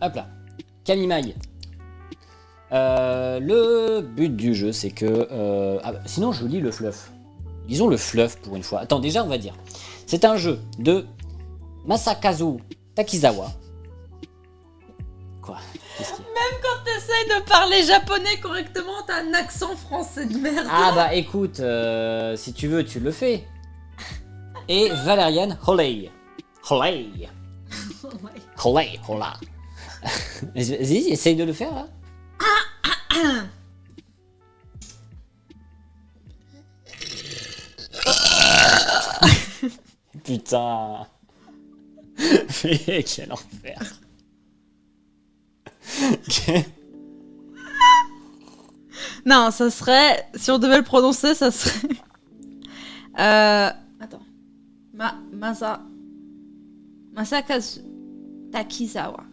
hop là. Camille. Le but du jeu, c'est que... sinon, je lis le fluff. Disons le fluff pour une fois. Attends, déjà, on va dire. C'est un jeu de Masakazu Takizawa. Quoi? Même quand t'essayes de parler japonais correctement, t'as un accent français de merde. Ah bah écoute, si tu veux, tu le fais. Et Valériane Holley. Holley. Holley, hola. Vas-y, essaye de le faire là. Putain. Mais quel enfer. Non, ça serait... Si on devait le prononcer, ça serait... Attends. Masakazu Takizawa.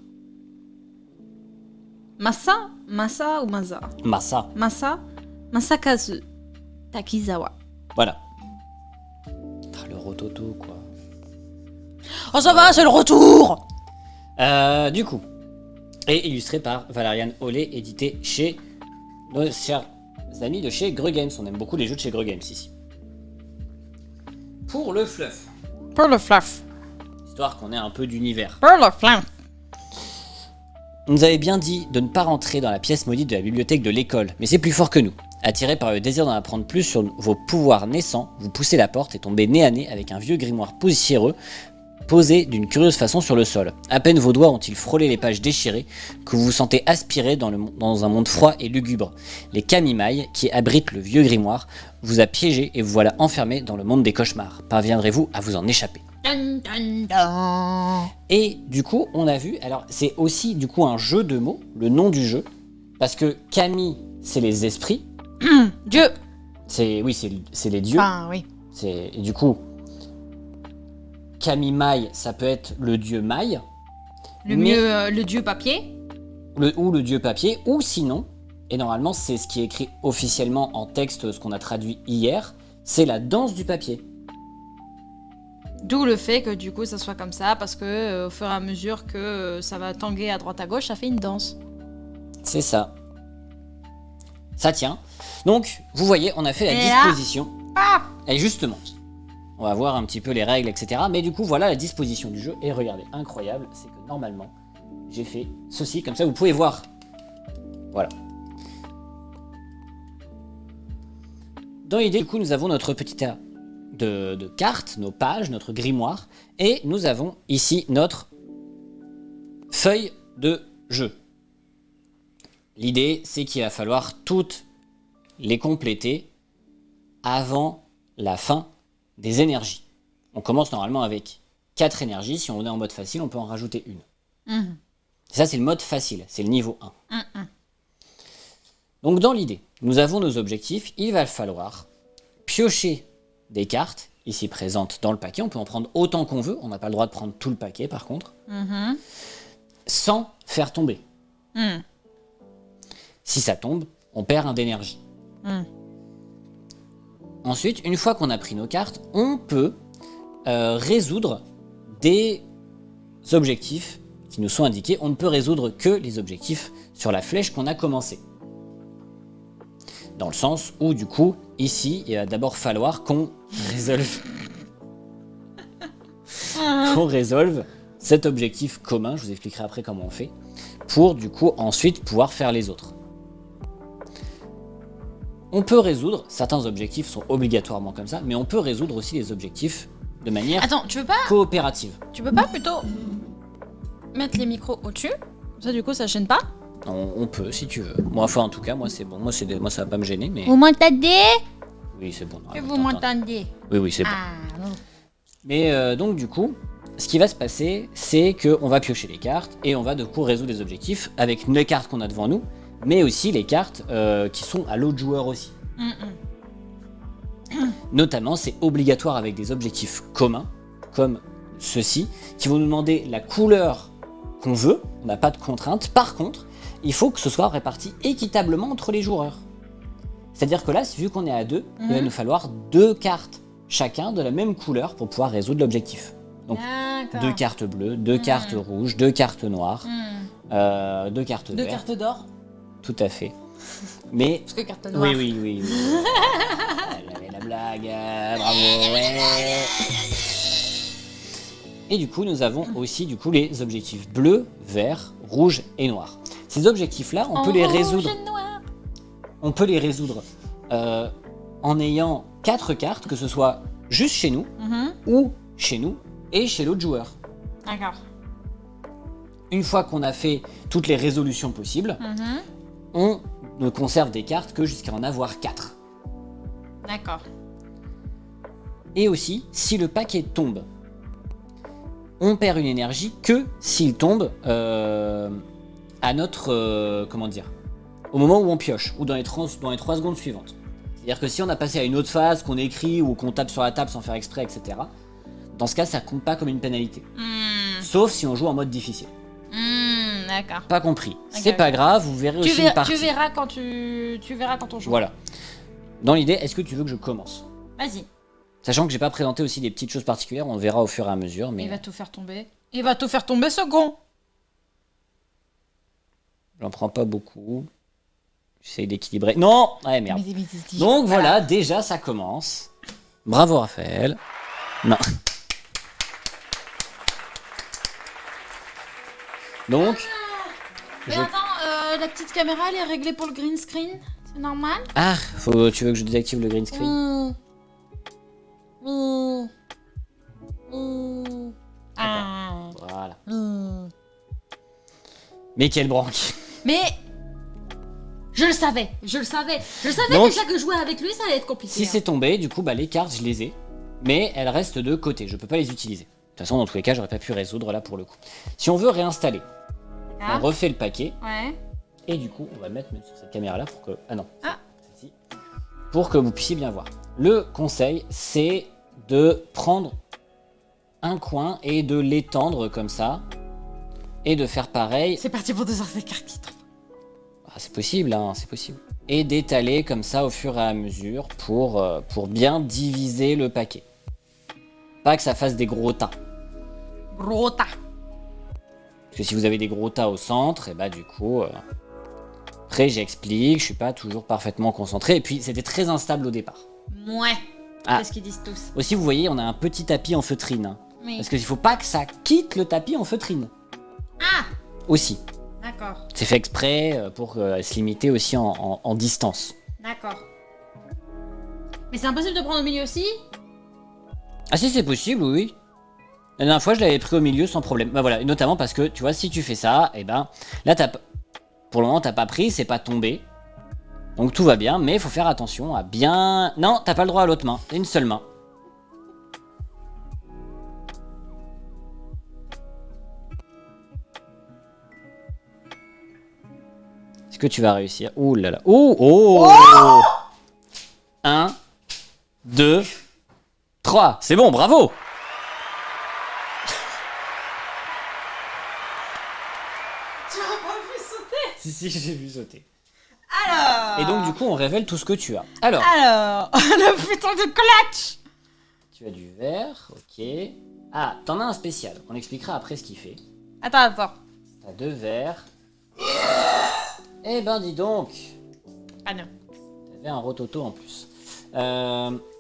Masa ou Masa? Masakazu Takizawa. Voilà. Le rototo quoi. Oh ça va, c'est le retour. Du coup, et illustré par Valériane Holley, édité chez nos chers amis de chez Greux Games. On aime beaucoup les jeux de chez Greux Games ici. Pour le fluff. Histoire qu'on ait un peu d'univers. On nous avait bien dit de ne pas rentrer dans la pièce maudite de la bibliothèque de l'école, mais c'est plus fort que nous. Attiré par le désir d'en apprendre plus sur vos pouvoirs naissants, vous poussez la porte et tombez nez à nez avec un vieux grimoire poussiéreux posé d'une curieuse façon sur le sol. À peine vos doigts ont-ils frôlé les pages déchirées que vous vous sentez aspiré dans un monde froid et lugubre. Les Kamimaï, qui abritent le vieux grimoire, vous a piégé et vous voilà enfermé dans le monde des cauchemars. Parviendrez-vous à vous en échapper? Et du coup, on a vu, alors c'est aussi du coup un jeu de mots, le nom du jeu, parce que Kami, c'est les esprits. Dieu. C'est les dieux. Ah oui. Et du coup, Kami-mai, ça peut être le dieu Mai. Le dieu papier. Ou le dieu papier, ou sinon, et normalement c'est ce qui est écrit officiellement en texte, ce qu'on a traduit hier, c'est la danse du papier. D'où le fait que du coup ça soit comme ça, parce que au fur et à mesure que ça va tanguer à droite à gauche, ça fait une danse. C'est ça. Ça tient. Donc, vous voyez, on a fait la disposition. Et justement, on va voir un petit peu les règles, etc. Mais du coup, voilà la disposition du jeu. Et regardez, incroyable, c'est que normalement, j'ai fait ceci, comme ça vous pouvez voir. Voilà. Dans l'idée, du coup, nous avons notre petit tas de cartes, nos pages, notre grimoire. Et nous avons ici notre feuille de jeu. L'idée, c'est qu'il va falloir toutes les compléter avant la fin des énergies. On commence normalement avec 4 énergies. Si on est en mode facile, on peut en rajouter une. Ça, c'est le mode facile, c'est le niveau 1. Donc dans l'idée, nous avons nos objectifs. Il va falloir piocher des cartes, ici présentes dans le paquet. On peut en prendre autant qu'on veut. On n'a pas le droit de prendre tout le paquet, par contre. Sans faire tomber. Si ça tombe, on perd un d'énergie. Ensuite, une fois qu'on a pris nos cartes, on peut résoudre des objectifs qui nous sont indiqués. On ne peut résoudre que les objectifs sur la flèche qu'on a commencé. Dans le sens où, du coup, ici, il va d'abord falloir qu'on résolve cet objectif commun. Je vous expliquerai après comment on fait. Pour, du coup, ensuite pouvoir faire les autres. On peut résoudre, certains objectifs sont obligatoirement comme ça, mais on peut résoudre aussi les objectifs de manière coopérative. Tu peux pas plutôt mettre les micros au-dessus? Comme ça, du coup, ça gêne pas? On peut, si tu veux. Moi, enfin, en tout cas, moi, c'est bon. Moi, ça va pas me gêner, mais... Vous m'entendez? Oui, c'est bon. Que vous m'entendez? Oui, c'est bon. bon. Mais donc, du coup, ce qui va se passer, c'est qu'on va piocher les cartes et on va, du coup, résoudre les objectifs avec les cartes qu'on a devant nous, mais aussi les cartes qui sont à l'autre joueur aussi. Notamment, c'est obligatoire avec des objectifs communs, comme ceux-ci, qui vont nous demander la couleur qu'on veut. On n'a pas de contrainte. Par contre, il faut que ce soit réparti équitablement entre les joueurs. C'est-à-dire que là, vu qu'on est à 2, il va nous falloir 2 cartes chacun de la même couleur pour pouvoir résoudre l'objectif. Donc 2 cartes bleues, 2 cartes rouges, 2 cartes noires, 2 cartes Deux vertes. cartes d'or. Tout à fait. Mais Parce que carte noire. oui. Elle avait la blague, bravo, ouais. Et du coup, nous avons aussi du coup les objectifs bleus, verts, rouges et noirs. Ces objectifs-là, on peut les résoudre. On peut les résoudre en ayant 4 cartes, que ce soit juste chez nous, ou chez nous et chez l'autre joueur. D'accord. Une fois qu'on a fait toutes les résolutions possibles, on ne conserve des cartes que jusqu'à en avoir 4. D'accord. Et aussi, si le paquet tombe, on perd une énergie que s'il tombe à notre... comment dire, au moment où on pioche, ou dans les 3 secondes suivantes. C'est-à-dire que si on a passé à une autre phase, qu'on écrit ou qu'on tape sur la table sans faire exprès, etc., dans ce cas, ça compte pas comme une pénalité. Sauf si on joue en mode difficile. D'accord. Pas compris. Ok, C'est pas grave, vous verrez aussi une partie. Tu verras quand on joue. Voilà. Dans l'idée, est-ce que tu veux que je commence? Vas-y. Sachant que j'ai pas présenté aussi des petites choses particulières, on verra au fur et à mesure. Mais Il va tout faire tomber. Il va tout faire tomber, ce con. j'en prends pas beaucoup. J'essaye d'équilibrer. Non! Ouais, merde. Donc voilà, déjà ça commence. Bravo Raphaël. Non. Donc. Mais attends, la petite caméra, elle est réglée pour le green screen. C'est normal? Ah, tu veux que je désactive le green screen? Voilà. Mais quelle branque. Mais je le savais. Donc, déjà que jouer avec lui, ça allait être compliqué. Si c'est tombé, du coup, bah, les cartes, je les ai. Mais elles restent de côté, je peux pas les utiliser. De toute façon, dans tous les cas, j'aurais pas pu résoudre là pour le coup. Si on veut réinstaller, on refait le paquet. Ouais. Et du coup, on va le mettre même sur cette caméra-là pour que... Ah non, Ah. celle-ci. Pour que vous puissiez bien voir. Le conseil, c'est de prendre un coin et de l'étendre comme ça. Et de faire pareil. C'est parti pour 2 heures des cartes. Ah, c'est possible, hein, c'est possible. Et d'étaler comme ça au fur et à mesure pour bien diviser le paquet. Pas que ça fasse des gros tas. Gros tas. Parce que si vous avez des gros tas au centre, et bah du coup... Après j'explique, je suis pas toujours parfaitement concentré. Et puis c'était très instable au départ. Ouais. Ah. C'est ce qu'ils disent tous. Aussi vous voyez, on a un petit tapis en feutrine. Hein. Oui. Parce qu'il faut pas que ça quitte le tapis en feutrine. Ah. Aussi. D'accord. C'est fait exprès pour se limiter aussi en distance. D'accord. Mais c'est impossible de prendre au milieu aussi? Ah si c'est possible, oui. La dernière fois je l'avais pris au milieu sans problème. Bah voilà, et notamment parce que tu vois, si tu fais ça, et ben là pour le moment t'as pas pris, c'est pas tombé. Donc tout va bien, mais il faut faire attention à bien... Non, t'as pas le droit à l'autre main, t'as une seule main. Est-ce que tu vas réussir? Ouh là là. Oh, oh, oh 1, 2, 3. C'est bon, bravo. Tu as pas vu sauter? Si, j'ai vu sauter. Alors. Et donc du coup, on révèle tout ce que tu as. Alors, le putain de clutch. tu as du vert, ok. Ah, t'en as un spécial. On expliquera après ce qu'il fait. Attends. T'as 2 verts. Eh ben dis donc. Ah non. T'avais un rototo en plus.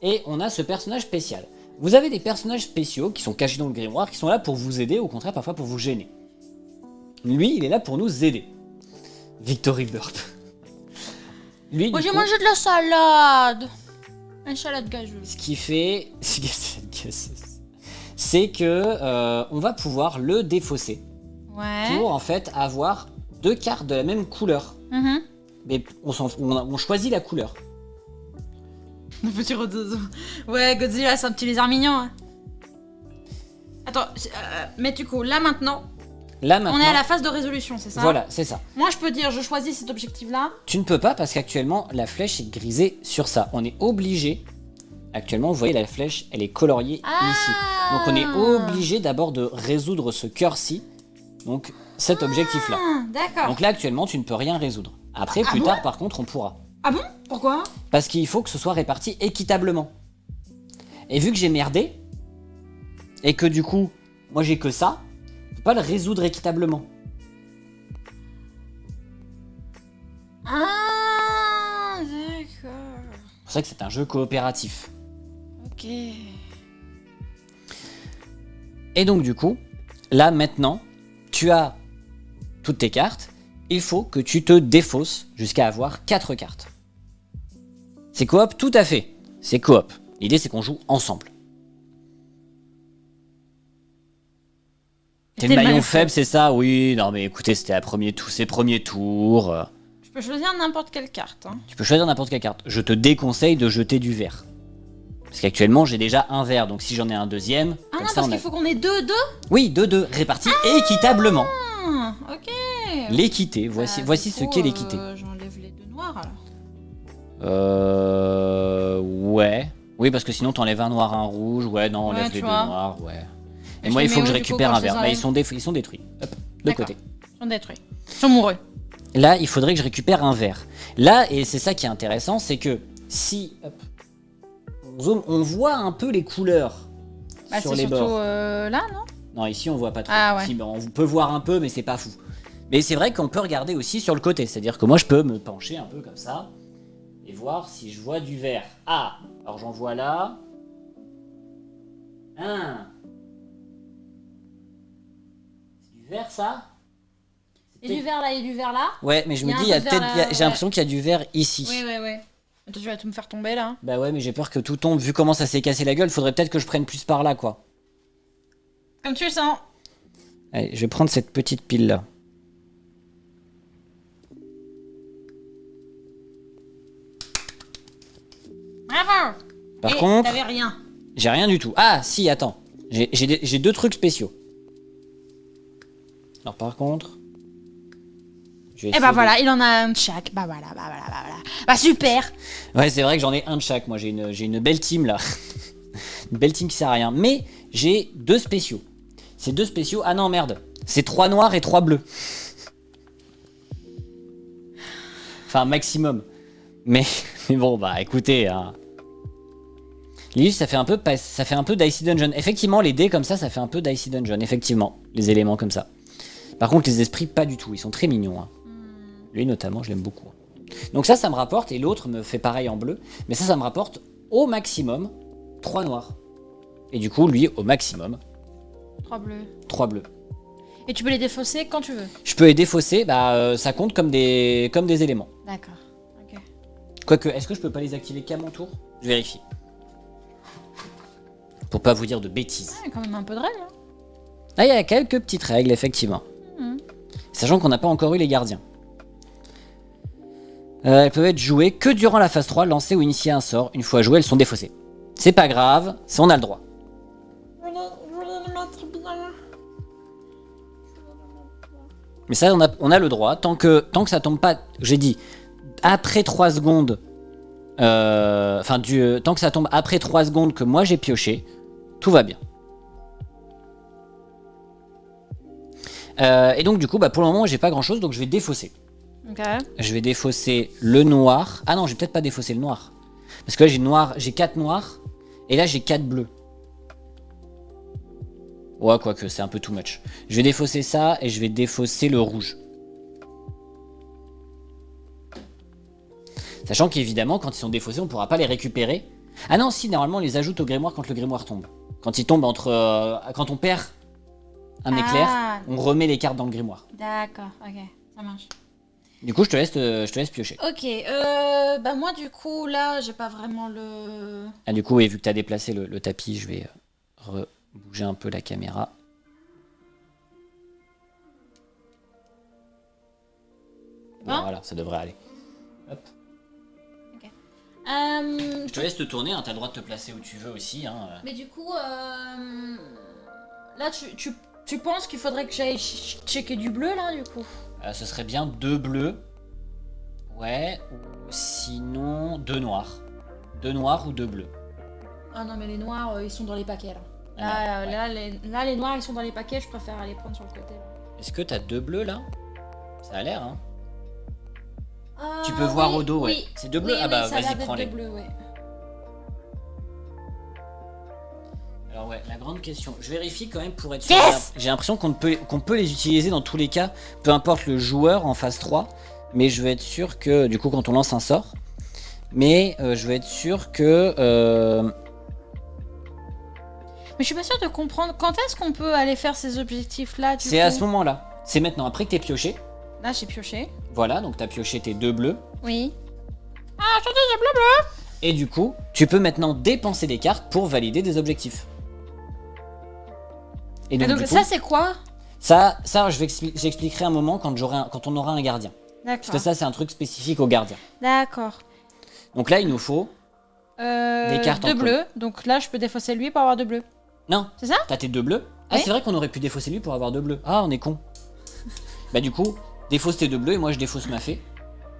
Et on a ce personnage spécial. Vous avez des personnages spéciaux qui sont cachés dans le grimoire, qui sont là pour vous aider, au contraire parfois pour vous gêner. Lui, il est là pour nous aider. Victory Burp. Lui, Moi du j'ai coup, mangé de la salade. Une salade gageuse. ce qui fait, c'est que on va pouvoir le défausser Ouais. pour en fait avoir 2 cartes de la même couleur. Mais on choisit la couleur. Le petit rototo. Ouais, Godzilla, c'est un petit lézard mignon. Hein. Attends, mais du coup, là maintenant, Là maintenant, on est à la phase de résolution, c'est ça? voilà, c'est ça. Moi, je peux dire, je choisis cet objectif-là. Tu ne peux pas parce qu'actuellement la flèche est grisée sur ça. On est obligé. Actuellement, vous voyez la flèche, elle est coloriée ici. Donc on est obligé d'abord de résoudre ce cœur-ci. Donc cet objectif-là. D'accord. Donc là actuellement, tu ne peux rien résoudre. Après, plus tard, par contre, on pourra. Ah bon? Pourquoi? Parce qu'il faut que ce soit réparti équitablement. Et vu que j'ai merdé, et que du coup, moi j'ai que ça, on peut pas le résoudre équitablement. Ah, d'accord. C'est pour ça que c'est un jeu coopératif. Ok. Et donc du coup, là maintenant, tu as toutes tes cartes. Il faut que tu te défausses jusqu'à avoir 4 cartes. C'est coop? Tout à fait. C'est coop. L'idée c'est qu'on joue ensemble. T'es le maillon faible, c'est ça? Oui, non mais écoutez, c'était ses premiers tours. Je peux choisir n'importe quelle carte. Hein. Tu peux choisir n'importe quelle carte. Je te déconseille de jeter du vert. Parce qu'actuellement j'ai déjà un vert, donc si j'en ai un deuxième... Ah comme non, ça, parce on a... qu'il faut qu'on ait deux. Oui, 2-2, répartis équitablement. Ah, ok. L'équité, voici ce qu'est l'équité. J'enlève les deux noirs alors. Ouais. Oui, parce que sinon t'enlèves un noir, un rouge. Ouais, non, Ouais, enlève tu les deux vois. noirs, ouais. Et Et moi, je il les faut mets que je où, du coup, récupère quand un je les vert. Bah, enlève ils sont détruits. Hop, de D'accord. côté. Ils sont détruits. Ils sont mourus. Là, il faudrait que je récupère un vert. Là, et c'est ça qui est intéressant, c'est que si hop, on zoome, on voit un peu les couleurs Bah, sur c'est les surtout bords. là, non? Non, ici on voit pas trop. Ah ouais. Si, on peut voir un peu, mais c'est pas fou. Mais c'est vrai qu'on peut regarder aussi sur le côté. C'est-à-dire que moi, je peux me pencher un peu comme ça et voir si je vois du vert. Ah, alors j'en vois là. Ah. C'est du vert, ça? Il y a du vert là, il y a du vert là. Ouais, mais je Il y me a dis, un il y a peu de peut-être, vert là, j'ai ouais. l'impression qu'il y a du vert ici. Ouais. Attends, tu vas tout me faire tomber là. Bah ouais, mais j'ai peur que tout tombe. Vu comment ça s'est cassé la gueule, faudrait peut-être que je prenne plus par là, quoi. Comme tu le sens. Allez, je vais prendre cette petite pile là. Bravo. Par Et contre, t'avais rien. j'ai rien du tout. Ah, si, attends. J'ai deux trucs spéciaux. Alors par contre, je vais Et essayer bah de- voilà, il en a un de chaque. Bah voilà. Bah super. Ouais, c'est vrai que j'en ai un de chaque. Moi, j'ai une belle team là. Une belle team qui sert à rien. Mais j'ai deux spéciaux. Ces deux spéciaux. Ah non, merde. C'est 3 noirs et 3 bleus. Enfin, maximum. Mais bon, bah écoutez. Hein. L'illustre, ça fait un peu d'Icy Dungeon. Effectivement, les dés comme ça fait un peu d'Icy Dungeon. Effectivement, les éléments comme ça. Par contre, les esprits, pas du tout. Ils sont très mignons. Hein. Lui, notamment, je l'aime beaucoup. Donc ça me rapporte, et l'autre me fait pareil en bleu. Mais ça me rapporte au maximum 3 noirs. Et du coup, lui, au maximum 3 bleus. 3 bleus. Et tu peux les défausser quand tu veux. Je peux les défausser, ça compte comme des éléments. D'accord. Ok. Quoique, est-ce que je peux pas les activer qu'à mon tour? Je vérifie. Pour pas vous dire de bêtises. Il y a quand même un peu de règles. Hein. Ah, il y a quelques petites règles, effectivement. Sachant qu'on n'a pas encore eu les gardiens. Elles peuvent être jouées que durant la phase 3, lancer ou initier un sort. Une fois jouées, elles sont défaussées. C'est pas grave, on a le droit. Je voulais le mettre bien. Mais ça, on a le droit. Tant que ça tombe pas, j'ai dit, après 3 secondes... tant que ça tombe après 3 secondes que moi j'ai pioché, tout va bien. Et donc du coup, pour le moment, j'ai pas grand chose, donc je vais défausser. Ok. Je vais défausser le noir. Ah non, je vais peut-être pas défausser le noir. Parce que là, j'ai 4 noirs, et là, j'ai 4 bleus. Ouais, quoique, c'est un peu too much. Je vais défausser ça, et je vais défausser le rouge. Sachant qu'évidemment, quand ils sont défaussés, on pourra pas les récupérer. Ah non, si, normalement, on les ajoute au grimoire quand le grimoire tombe. Quand il tombe quand on perd un éclair, on remet les cartes dans le grimoire. D'accord, ok, ça marche. Du coup, je te laisse piocher. Ok, bah moi du coup, là, j'ai pas vraiment le... Ah, du coup, oui, vu que tu as déplacé le tapis, je vais bouger un peu la caméra. Bon. Voilà, ça devrait aller. Hop. Je Je te laisse te tourner, hein, t'as le droit de te placer où tu veux aussi. Hein. Mais du coup, là, tu penses qu'il faudrait que j'aille checker du bleu, là, du coup? Ce serait bien 2 bleus. Ouais, ou sinon 2 noirs. 2 noirs ou 2 bleus. Ah non, mais les noirs, ils sont dans les paquets, là. Ah, Là, les noirs, ils sont dans les paquets, je préfère aller prendre sur le côté. Est-ce que t'as 2 bleus, là? Ça a l'air, hein. Tu peux voir au dos, ouais. Oui. C'est 2 bleus? Oui, Ah bah, ça a l'air vas-y, d'être prends-les. deux bleus, ouais. Alors ouais, la grande question. Je vérifie quand même pour être sûr. Yes. J'ai l'impression qu'on peut les utiliser dans tous les cas, peu importe le joueur en phase 3. mais je veux être sûr que, du coup, quand on lance un sort, mais je veux être sûr que... Mais je suis pas sûre de comprendre. Quand est-ce qu'on peut aller faire ces objectifs-là du c'est coup à ce moment-là. C'est maintenant, après que t'aies pioché. Là, j'ai pioché. Voilà, donc t'as pioché tes 2 bleus. Oui. Ah, attendez, j'ai bleu. Et du coup, tu peux maintenant dépenser des cartes pour valider des objectifs. Et Donc, donc, du coup, ça, c'est quoi? ça j'expliquerai un moment quand on aura un gardien. Parce que D'accord. ça, c'est un truc spécifique au gardien. D'accord. Donc là, il nous faut... Des cartes en Deux bleus. Donc là, je peux défausser lui pour avoir 2 bleus. Non, C'est ça? t'as tes 2 bleus. Ah, Oui. c'est vrai qu'on aurait pu défausser lui pour avoir 2 bleus. Ah, on est con. Bah du coup, défausse tes 2 bleus et moi je défausse ma fée.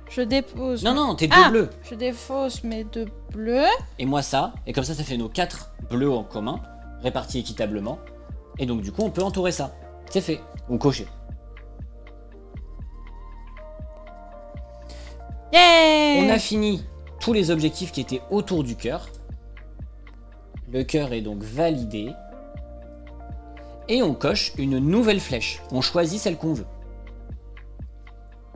Je dépose. Non, non, tes 2 Ah, bleus. je défausse mes 2 bleus. Et moi ça. Et comme ça fait nos 4 bleus en commun, répartis équitablement. Et donc du coup, on peut entourer ça. C'est fait. Ou cocher. Yeah! On a fini tous les objectifs qui étaient autour du cœur. Le cœur est donc validé. Et on coche une nouvelle flèche. On choisit celle qu'on veut.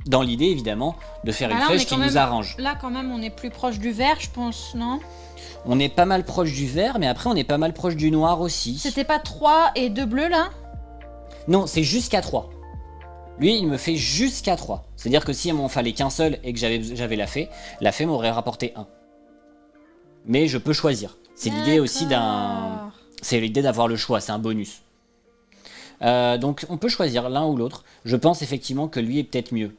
Dans l'idée, évidemment, de faire une Là, on flèche est qui quand nous même- arrange. Là, quand même, on est plus proche du vert, je pense, non? On est pas mal proche du vert, mais après on est pas mal proche du noir aussi. C'était pas 3 et 2 bleus, là? Non, c'est jusqu'à 3. Lui, il me fait jusqu'à 3. C'est-à-dire que si il m'en fallait qu'un seul et que j'avais la fée m'aurait rapporté 1. Mais je peux choisir. C'est l'idée aussi d'un... C'est l'idée d'avoir le choix, c'est un bonus. Donc on peut choisir l'un ou l'autre. Je pense effectivement que lui est peut-être mieux.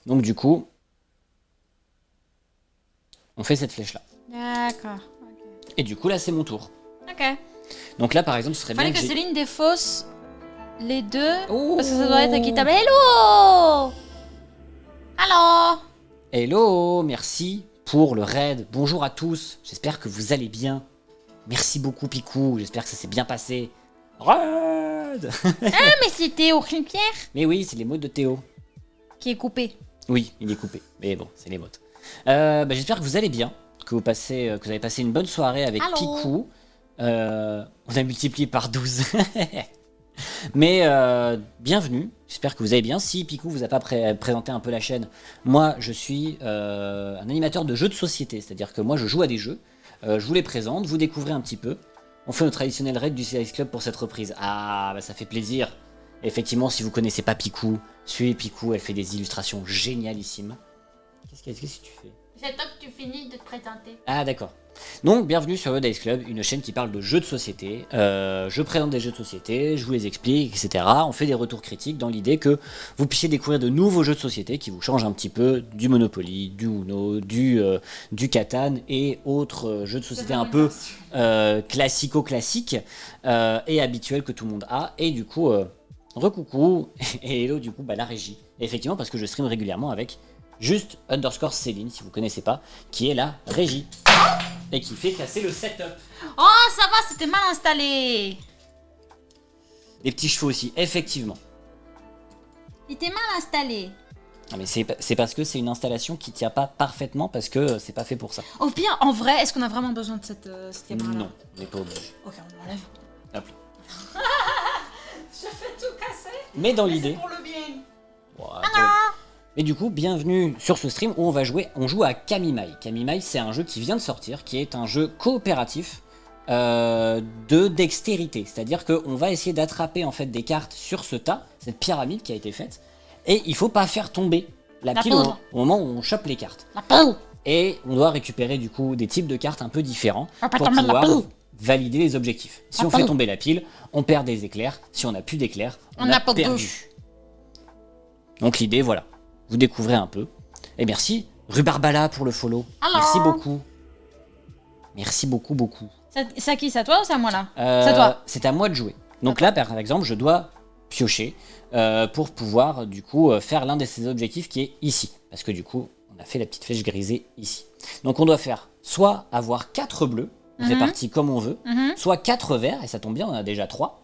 Donc du coup, on fait cette flèche-là. D'accord. Et du coup, là, c'est mon tour. Ok. Donc là, par exemple, ce serait Fallait bien que que j'ai... Céline défausse les 2. Oh. Parce que ça doit être équitable. Hello! Allô? Hello, merci pour le raid. Bonjour à tous, j'espère que vous allez bien. Merci beaucoup Picou, j'espère que ça s'est bien passé. Raid. Ah, mais c'était au cimetière Mais oui, c'est les mots de Théo. qui est coupé. Oui, il est coupé, mais bon, c'est les mots. J'espère que vous allez bien, que vous avez passé une bonne soirée avec Allô. Picou. On a multiplié par 12. Mais bienvenue, j'espère que vous allez bien. Si Picou vous a pas présenté un peu la chaîne, moi je suis un animateur de jeux de société, c'est-à-dire que moi je joue à des jeux, je vous les présente, vous découvrez un petit peu. On fait notre traditionnel raid du CIS Club pour cette reprise. Ah, bah ça fait plaisir. Effectivement, si vous connaissez pas Picou, suivez Picou, elle fait des illustrations génialissimes. Qu'est-ce que tu fais? C'est top, tu finis de te présenter. Ah d'accord. Donc bienvenue sur le Dice Club, une chaîne qui parle de jeux de société. Je présente des jeux de société, je vous les explique, etc. On fait des retours critiques dans l'idée que vous puissiez découvrir de nouveaux jeux de société qui vous changent un petit peu du Monopoly, du Uno, du Catan et autres jeux de société un peu classico-classiques et habituels que tout le monde a. Et du coup, recoucou et hello du coup la régie. Et effectivement parce que je stream régulièrement avec juste _ Céline si vous connaissez pas, qui est la régie. Et qui fait casser le setup. Oh, ça va, c'était mal installé. Les petits cheveux aussi, effectivement. C'était mal installé. Ah, mais c'est parce que c'est une installation qui tient pas parfaitement parce que c'est pas fait pour ça. Au pire, en vrai, est-ce qu'on a vraiment besoin de cette caméra-là? Non, on n'est pas obligé. Ok, on l'enlève. Hop. Je fais tout casser. Mais dans l'idée. Pour le bien. Et du coup, bienvenue sur ce stream où on joue à Kamimai. Kamimai, c'est un jeu qui vient de sortir, qui est un jeu coopératif de dextérité. C'est-à-dire qu'on va essayer d'attraper en fait des cartes sur ce tas, cette pyramide qui a été faite, et il faut pas faire tomber la pile poudre. au moment où on chope les cartes. La peau. Et on doit récupérer du coup des types de cartes un peu différents Ah, pas pour tomber la pouvoir pile. valider les objectifs. Si La on fait pile. tomber la pile, on perd des éclairs. Si on n'a plus d'éclairs, on On a n'a pas de perdu. douche. Donc l'idée, voilà. Vous découvrez un peu. Et merci Rubarbala pour le follow. Alors. Merci beaucoup. Merci beaucoup, beaucoup. C'est à qui? C'est à toi ou c'est à moi là? C'est à toi. C'est à moi de jouer. Donc là, par exemple, je dois piocher pour pouvoir du coup faire l'un de ces objectifs qui est ici. Parce que du coup, on a fait la petite flèche grisée ici. Donc on doit faire soit avoir 4 bleus, répartis comme on veut, soit 4 verts, et ça tombe bien, on en a déjà 3.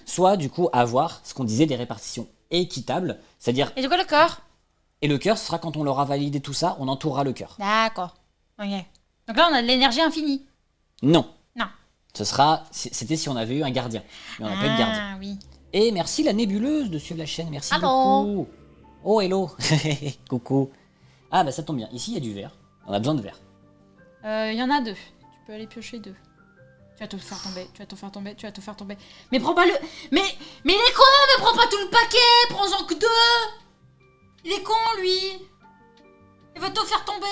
Soit du coup avoir ce qu'on disait des répartitions équitables, c'est-à-dire... Et du coup, le corps? Et le cœur, ce sera quand on l'aura validé tout ça, on entourera le cœur. D'accord. Ok. Donc là, on a de l'énergie infinie. Non. Non. C'était si on avait eu un gardien. Mais on n'a pas eu de gardien. Ah oui. Et merci la nébuleuse de suivre la chaîne, merci Allô. beaucoup. Oh hello. Coucou. Ah bah ça tombe bien, ici il y a du vert. On a besoin de vert. Il y en a 2. Tu peux aller piocher 2. Tu vas tout faire tomber, tu vas tout faire tomber, tu vas tout faire tomber. Mais prends pas le... Mais il est con, mais prends pas tout le paquet. Prends-en que 2. Il est con, lui. Il va tout faire tomber.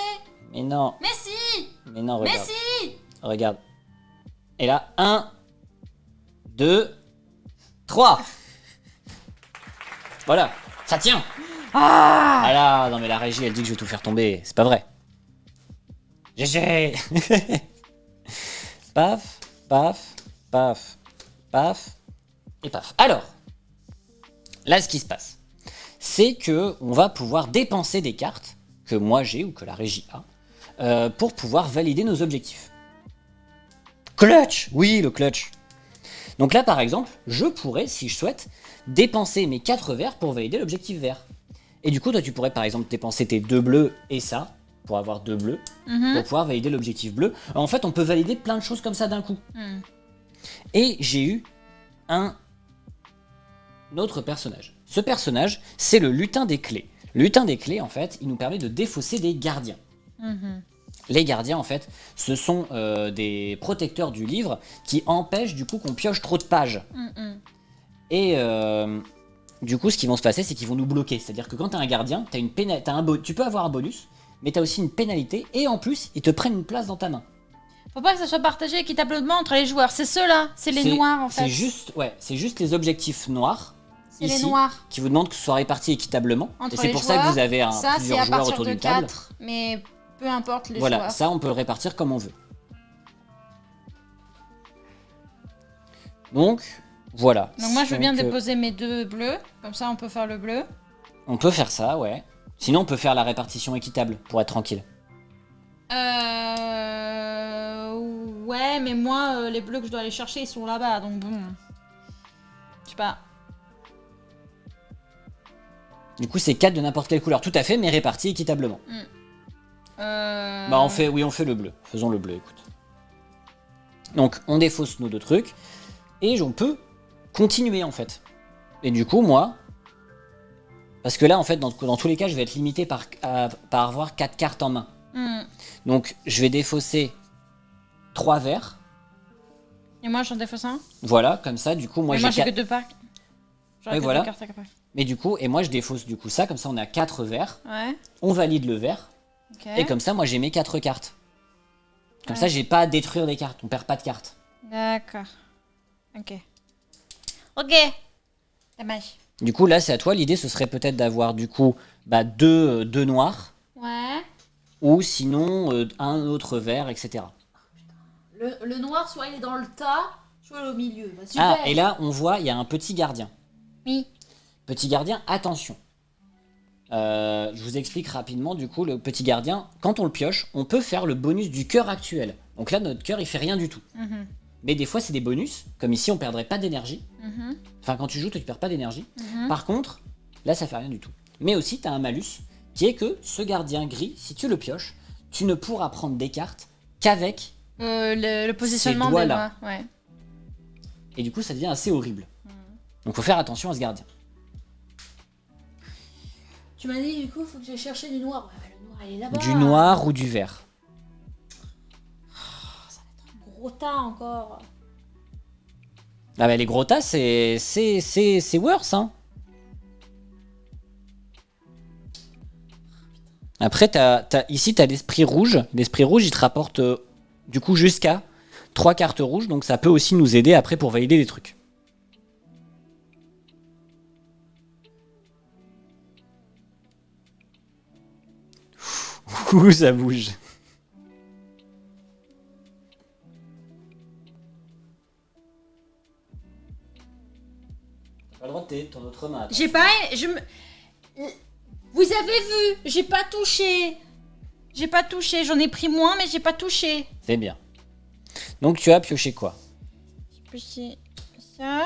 Mais non, Mais si. mais non, Mais regarde. si. Regarde. Et là, 1, 2, 3. Voilà, ça tient. Ah. Ah là, non mais la régie elle dit que je vais tout faire tomber, c'est pas vrai. GG. Paf, paf, paf, paf et paf. Alors, là ce qui se passe, c'est que on va pouvoir dépenser des cartes que moi j'ai ou que la régie a pour pouvoir valider nos objectifs. Clutch. Oui, le clutch. Donc là par exemple, je pourrais, si je souhaite, dépenser mes 4 verts pour valider l'objectif vert. Et du coup, toi tu pourrais par exemple dépenser tes 2 bleus et ça, pour avoir 2 bleus, pour pouvoir valider l'objectif bleu. En fait, on peut valider plein de choses comme ça d'un coup. Et j'ai eu un autre personnage. Ce personnage, c'est le lutin des clés. Le lutin des clés, en fait, il nous permet de défausser des gardiens. Les gardiens, en fait, ce sont des protecteurs du livre qui empêchent du coup qu'on pioche trop de pages. Et du coup, ce qui va se passer, c'est qu'ils vont nous bloquer. C'est-à-dire que quand t'as un gardien, tu peux avoir un bonus, mais t'as aussi une pénalité, et en plus, ils te prennent une place dans ta main. Faut pas que ça soit partagé équitablement entre les joueurs. C'est ceux-là, c'est les noirs en fait. C'est juste les objectifs noirs. C'est ici, les noirs. qui vous demandent que ce soit réparti équitablement. Entre et c'est les pour ça joueurs, que vous avez ça, plusieurs c'est à joueurs autour partir de d'une table. 4, mais peu importe les Voilà, joueurs. ça on peut le répartir comme on veut. Donc, voilà. Donc moi je veux bien Donc, déposer mes 2 bleus, comme ça on peut faire le bleu. on peut faire ça, ouais. Sinon on peut faire la répartition équitable, pour être tranquille. Ouais, mais moi les bleus que je dois aller chercher ils sont là-bas, donc bon. Je sais pas. Du coup c'est 4 de n'importe quelle couleur, tout à fait, mais répartis équitablement. Bah on fait le bleu. Faisons le bleu, écoute. Donc on défausse nos 2 trucs, et on peut continuer en fait. Et du coup moi, parce que là en fait dans tous les cas je vais être limité par avoir 4 cartes en main. Donc je vais défausser 3 verts. Et moi j'en défausse un. Voilà, comme ça du coup moi j'ai j'ai que 2 packs. Et voilà. Mais du coup, et moi je défausse du coup ça, comme ça on a 4 verts. Ouais. On valide le vert. Ok. Et comme ça moi j'ai mes 4 cartes. Comme ça j'ai pas à détruire des cartes, on perd pas de cartes. D'accord. Ok. Ok. Dommage. Du coup là c'est à toi, l'idée ce serait peut-être d'avoir du coup 2 noirs. Ouais. Ou sinon un autre vert, etc. Le noir, soit il est dans le tas, soit il est au milieu. Bah, super. Ah, et là on voit, il y a un petit gardien. Oui. Petit gardien, attention. Je vous explique rapidement, du coup, le petit gardien, quand on le pioche, on peut faire le bonus du cœur actuel. Donc là, notre cœur, il fait rien du tout. Mais des fois, c'est des bonus, comme ici, on perdrait pas d'énergie. Enfin, quand tu joues, toi, tu perds pas d'énergie. Par contre, là, ça fait rien du tout. Mais aussi, tu as un malus, qui est que ce gardien gris, si tu le pioches, tu ne pourras prendre des cartes qu'avec le positionnement ces des doigts-là. doigts. Ouais. Et du coup, ça devient assez horrible. Donc, faut faire attention à ce gardien. Tu m'as dit, du coup, faut que j'aille chercher du noir. Ouais, bah, le noir, il est là-bas. Du noir ou du vert. Ça va être un gros tas encore. Ah bah les gros tas, c'est worse, hein. Après, ici, t'as l'esprit rouge. L'esprit rouge, il te rapporte du coup jusqu'à 3 cartes rouges. Donc ça peut aussi nous aider après pour valider des trucs. Ouh, ça bouge. T'as pas le droit de ton autre main. J'ai pas... Vous avez vu, j'ai pas touché. J'ai pas touché, j'en ai pris moins, mais j'ai pas touché. C'est bien. Donc tu as pioché quoi? J'ai pioché ça,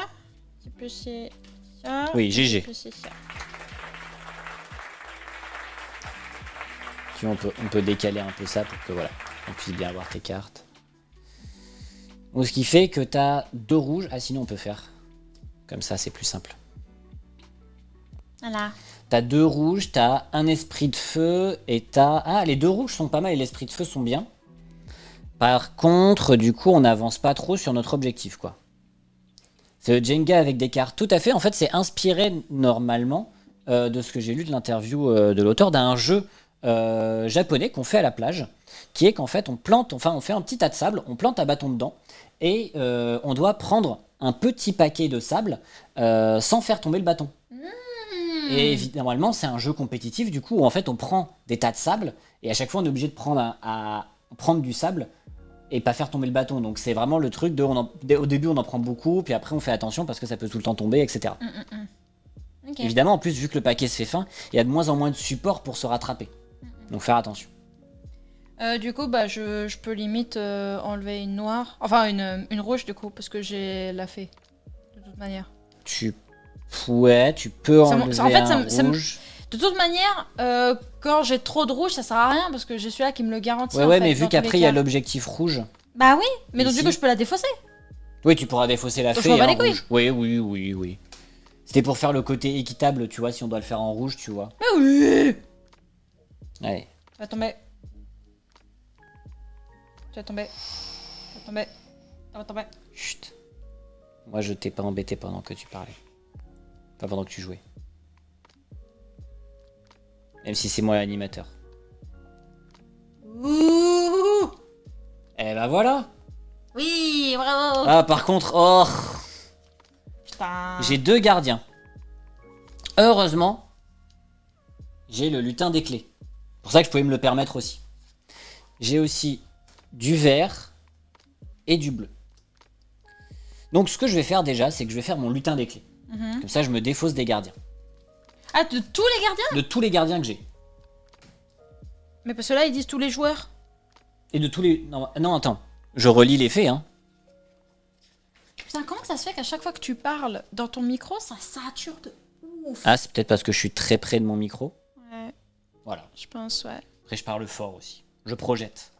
j'ai pioché ça. Oui, GG. J'ai pioché ça. On peut décaler un peu ça pour que voilà, on puisse bien avoir tes cartes. Donc ce qui fait que tu as 2 rouges. Ah sinon on peut faire comme ça, c'est plus simple. Voilà. T'as 2 rouges, t'as un esprit de feu et t'as... Ah, les 2 rouges sont pas mal et l'esprit de feu sont bien. Par contre, du coup, on n'avance pas trop sur notre objectif, quoi. C'est le Jenga avec des cartes. Tout à fait, en fait, c'est inspiré normalement de ce que j'ai lu de l'interview de l'auteur d'un jeu japonais qu'on fait à la plage, qui est qu'en fait, on fait un petit tas de sable, on plante un bâton dedans, et on doit prendre un petit paquet de sable sans faire tomber le bâton. Et normalement, c'est un jeu compétitif, du coup, où en fait, on prend des tas de sable, et à chaque fois, on est obligé de prendre du sable et pas faire tomber le bâton. Donc, c'est vraiment le truc de... au début, on en prend beaucoup, puis après, on fait attention parce que ça peut tout le temps tomber, etc. Okay. Évidemment, en plus, vu que le paquet se fait fin, il y a de moins en moins de support pour se rattraper. Donc, faire attention. Du coup, bah, je peux limite enlever une noire. Enfin, une rouge, du coup, parce que j'ai la fée. De toute manière. Ouais, tu peux enlever en fait, un rouge. De toute manière, quand j'ai trop de rouge, ça sert à rien parce que j'ai celui-là qui me le garantit. Ouais, en ouais, fait, mais vu dans tous qu'après les il y a cas. l'objectif rouge. Bah oui, mais donc Ici. du coup, je peux la défausser. Oui, tu pourras défausser la Donc, fée je m'en bats en les couilles. rouge. Oui. C'était pour faire le côté équitable, tu vois, si on doit le faire en rouge, tu vois. Mais oui. Allez. Tu vas tomber. Tu vas tomber. Tu vas tomber. Tu vas tomber. Chut. Moi, je t'ai pas embêté pendant que tu parlais. Pas pendant que tu jouais. Même si c'est moi l'animateur. Ouh. Eh ben voilà. Oui, bravo. Ah, par contre, oh, Putain. j'ai 2 gardiens. Heureusement, j'ai le lutin des clés. C'est pour ça que je pouvais me le permettre aussi. J'ai aussi du vert et du bleu. Donc ce que je vais faire déjà, c'est que je vais faire mon lutin des clés. Comme ça, je me défausse des gardiens. Ah, de tous les gardiens? De tous les gardiens que j'ai. Mais parce que là, ils disent tous les joueurs. Et de tous les... Non, attends. Je relis les faits, hein. Putain, comment ça se fait qu'à chaque fois que tu parles dans ton micro, ça sature de ouf? Ah, c'est peut-être parce que je suis très près de mon micro. Ouais, Voilà. je pense, ouais. Après, je parle fort aussi. Je projette.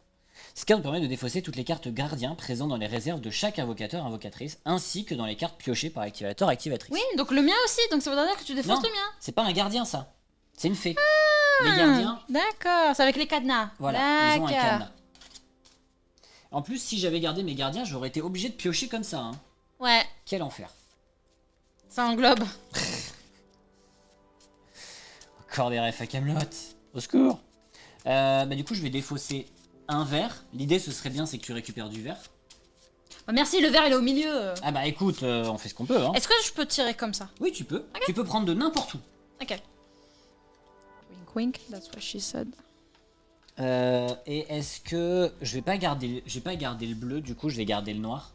Cette carte permet de défausser toutes les cartes gardiens présentes dans les réserves de chaque invocateur invocatrice, ainsi que dans les cartes piochées par activateur activatrice. Oui, donc le mien aussi, donc ça veut dire que tu défonces Non. le mien. C'est pas un gardien, ça. C'est une fée. Les gardiens, D'accord, c'est avec les cadenas. voilà, ils ont un D'accord. cadenas. En plus, si j'avais gardé mes gardiens, j'aurais été obligé de piocher comme ça. Hein. Ouais, Quel enfer. ça englobe. Encore des refs à Camelot. Au secours. Du coup, je vais défausser un vert. L'idée, ce serait bien, c'est que tu récupères du vert. Bah, merci, le verre il est au milieu. Ah bah écoute, on fait ce qu'on peut. Hein. Est-ce que je peux tirer comme ça? Oui, tu peux. Ok. Tu peux prendre de n'importe où. Ok. Wink wink, that's what she said. Et est-ce que je vais pas garder le bleu, du coup je vais garder le noir.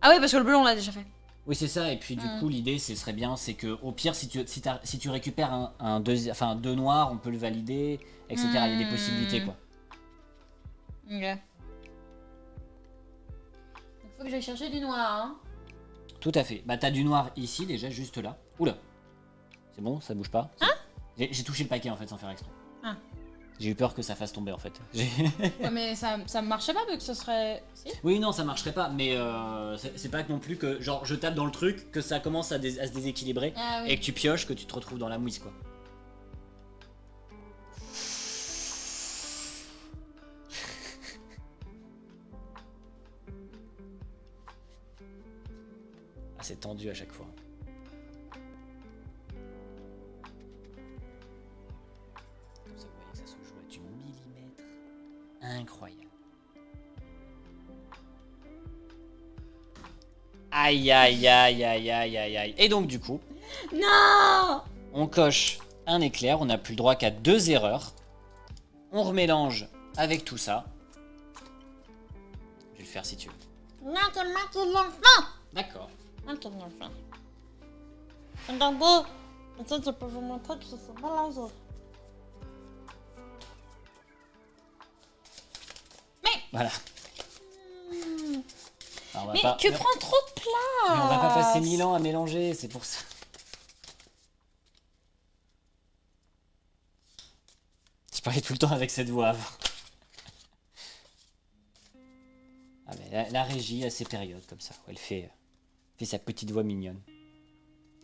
Ah oui, parce que le bleu on l'a déjà fait. Oui c'est ça, et puis du coup l'idée ce serait bien, c'est que au pire si tu récupères deux noirs, on peut le valider, etc. Il y a des possibilités quoi. Ok. Il faut que j'aille chercher du noir, hein. Tout à fait. Bah t'as du noir ici déjà, juste là. Oula. C'est bon, ça bouge pas. J'ai touché le paquet en fait sans faire exprès. Ah. J'ai eu peur que ça fasse tomber en fait. Ouais, mais ça marchait pas vu que ce serait... Si. Oui, non, ça marcherait pas, mais c'est pas non plus que genre je tape dans le truc, que ça commence à se déséquilibrer Ah oui. et que tu pioches, que tu te retrouves dans la mouise quoi. Ah, c'est tendu à chaque fois. Comme ça, vous voyez que ça se joue à du millimètre. Incroyable. Aïe aïe aïe aïe aïe aïe aïe. Et donc du coup, Non. on coche un éclair, on n'a plus le droit qu'à 2 erreurs. On remélange avec tout ça. Je vais le faire si tu veux. Non, c'est moi qui l'ai fait. D'accord. Moi qui l'ai fait. Regardez. Peut-être je peux vous montrer que ça s'est mélangé. Voilà. Alors, on va Mais pas- tu mais- prends trop de place. mais on va pas passer 1000 ans à mélanger, c'est pour ça. Je parlais tout le temps avec cette voix avant. Ah mais la régie a ses périodes comme ça, où elle fait sa petite voix mignonne.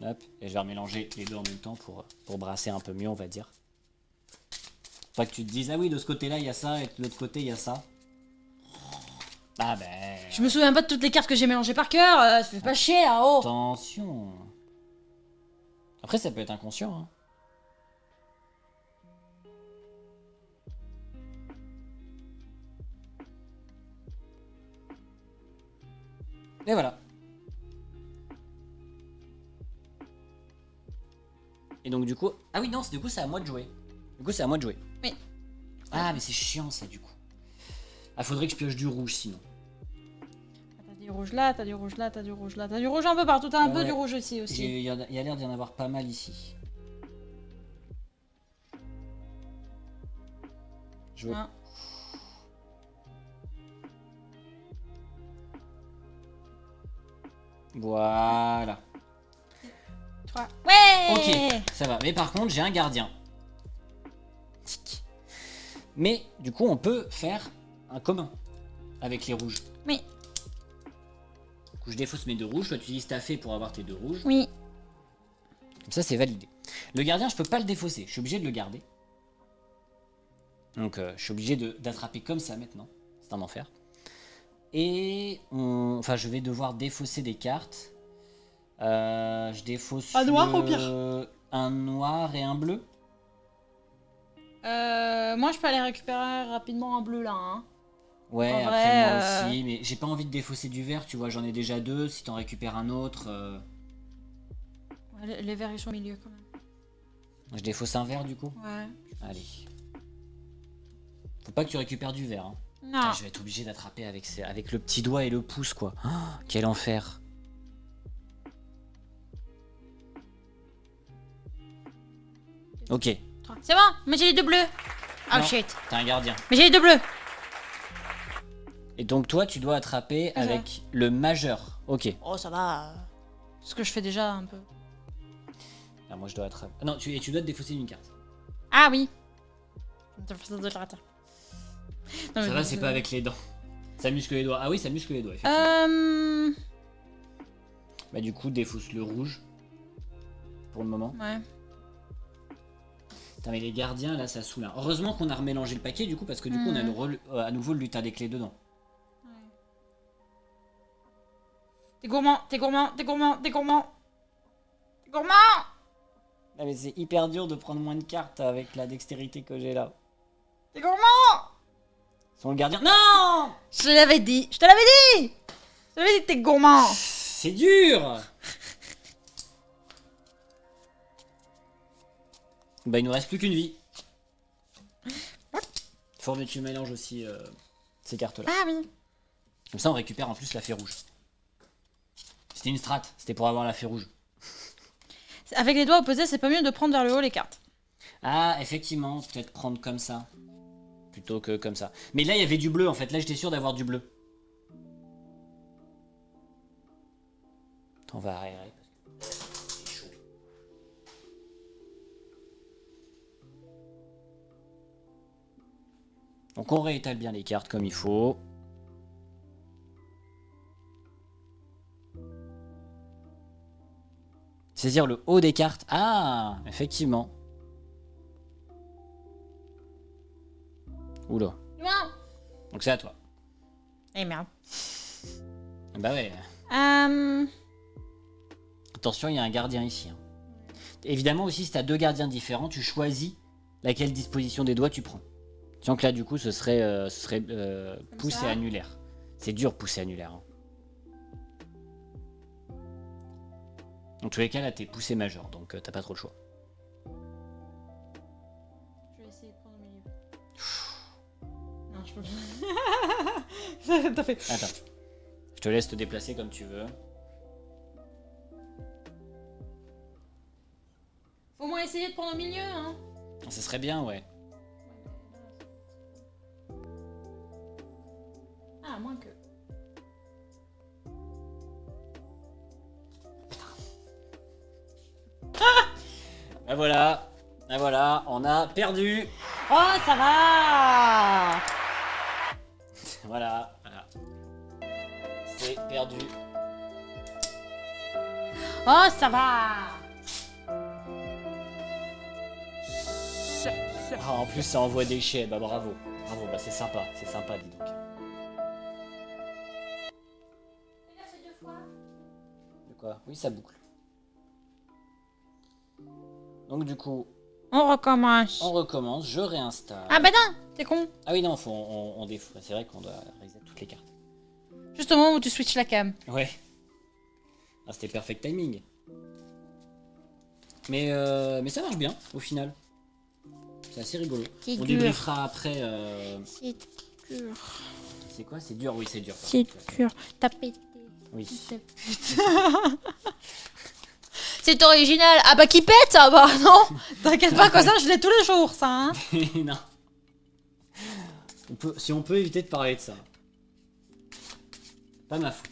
Hop, et je vais remélanger les deux en même temps pour brasser un peu mieux, on va dire. Pas que tu te dises, ah oui, de ce côté-là, il y a ça, et de l'autre côté, il y a ça. Ah ben... Je me souviens pas de toutes les cartes que j'ai mélangées par cœur, ça fait pas chier là, oh. Attention. Après, ça peut être inconscient, hein. Et voilà. Et donc du coup... Ah oui, non, du coup c'est à moi de jouer. Du coup c'est à moi de jouer. Oui. Ah mais c'est chiant ça du coup. Ah faudrait que je pioche du rouge sinon. T'as du rouge là, t'as du rouge là, t'as du rouge là, t'as du rouge un peu partout, t'as un peu du rouge ici aussi. Il y a l'air d'y en avoir pas mal ici. Je veux... Un. Voilà. 3. Ouais. Ok, ça va. Mais par contre, j'ai un gardien. Mais du coup, on peut faire un commun avec les rouges. Oui. Du coup, je défausse mes deux rouges. Toi, tu utilises ta fée pour avoir tes deux rouges. Oui. Comme ça, c'est validé. Le gardien, je peux pas le défausser. Je suis obligé de le garder. Donc, je suis obligé d'attraper comme ça maintenant. C'est un enfer. Et enfin, je vais devoir défausser des cartes. Je défausse un noir au pire. Un noir et un bleu. Moi je peux aller récupérer rapidement un bleu là. Hein. Ouais, en après vrai, moi aussi, mais j'ai pas envie de défausser du vert, tu vois, j'en ai déjà deux. Si t'en récupères un autre. Ouais, les verts ils sont au milieu quand même. Je défausse un vert du coup. Ouais. Allez. Faut pas que tu récupères du vert. Hein. Non. Ah, je vais être obligé d'attraper avec le petit doigt et le pouce quoi. Oh, quel enfer. Ok. C'est bon, mais j'ai les deux bleus. Oh Non, shit. T'es un gardien. Mais j'ai les deux bleus. Et donc toi tu dois attraper avec le majeur. Ok. Oh ça va. Ce que je fais déjà un peu. Ah, moi je dois attraper. Ah, non, tu dois te défausser d'une carte. Ah oui. Ça va, c'est pas avec les dents. Ça muscle les doigts. Ah oui, ça muscle les doigts, effectivement. Bah du coup, défausse le rouge. Pour le moment. Ouais. Putain, mais les gardiens, là, ça saoule. Heureusement qu'on a remélangé le paquet, du coup, parce que du coup, on a à nouveau le lutin des clés dedans. Ouais. T'es gourmand, t'es gourmand, t'es gourmand, t'es gourmand. T'es gourmand. Ah mais c'est hyper dur de prendre moins de cartes avec la dextérité que j'ai là. T'es gourmand. Son le gardien... Non. Je te l'avais dit, je te l'avais dit. Je te l'avais dit que t'es gourmand. C'est dur. Bah il nous reste plus qu'une vie. Faut que tu mélanges aussi ces cartes là. Ah oui. Comme ça on récupère en plus la fée rouge. C'était une strat, c'était pour avoir la fée rouge. Avec les doigts opposés, c'est pas mieux de prendre vers le haut les cartes. Ah effectivement, peut-être prendre comme ça. Plutôt que comme ça. Mais là il y avait du bleu en fait, là j'étais sûr d'avoir du bleu. On va aérer parce que c'est chaud. Donc on réétale bien les cartes comme il faut. Saisir le haut des cartes. Ah, effectivement. Oula. Non. Donc c'est à toi. Eh merde. Bah ouais. Attention, il y a un gardien ici. Hein. Évidemment aussi, si tu as deux gardiens différents, tu choisis laquelle disposition des doigts tu prends. Donc là, du coup, ce serait pouce et annulaire. C'est dur, pouce et annulaire. Hein. Dans tous les cas, là, t'es poussé majeur, donc t'as pas trop le choix. Je vais essayer de prendre au milieu. Non, je peux pas. T'as fait. Attends. Je te laisse te déplacer comme tu veux. Faut au moins essayer de prendre au milieu, hein. Ça serait bien, ouais. Ah, à moins que. Ben voilà. Ben voilà, on a perdu. Oh, ça va. Voilà, voilà. C'est perdu. Oh, ça va. Ah, en plus, ça envoie des chiens. Bah bravo. Bravo, bah c'est sympa, dis donc. De quoi? Oui, ça boucle. Donc du coup, On recommence. on recommence, je réinstalle. Ah bah non, t'es con. Ah oui, non, on défaut. C'est vrai qu'on doit reset toutes les cartes. Juste au moment où tu switches la cam. Ouais. Ah, c'était perfect timing. Mais ça marche bien, au final. C'est assez rigolo. C'est On dur. débriefera après. C'est dur. C'est quoi? C'est dur? Oui, c'est dur. C'est dur. T'as pété. Oui. C'est original. Ah bah qui pète ça bah non. T'inquiète pas, comme ça je l'ai tous les jours ça. Hein. Non. Si on peut éviter de parler de ça. Pas ma faute.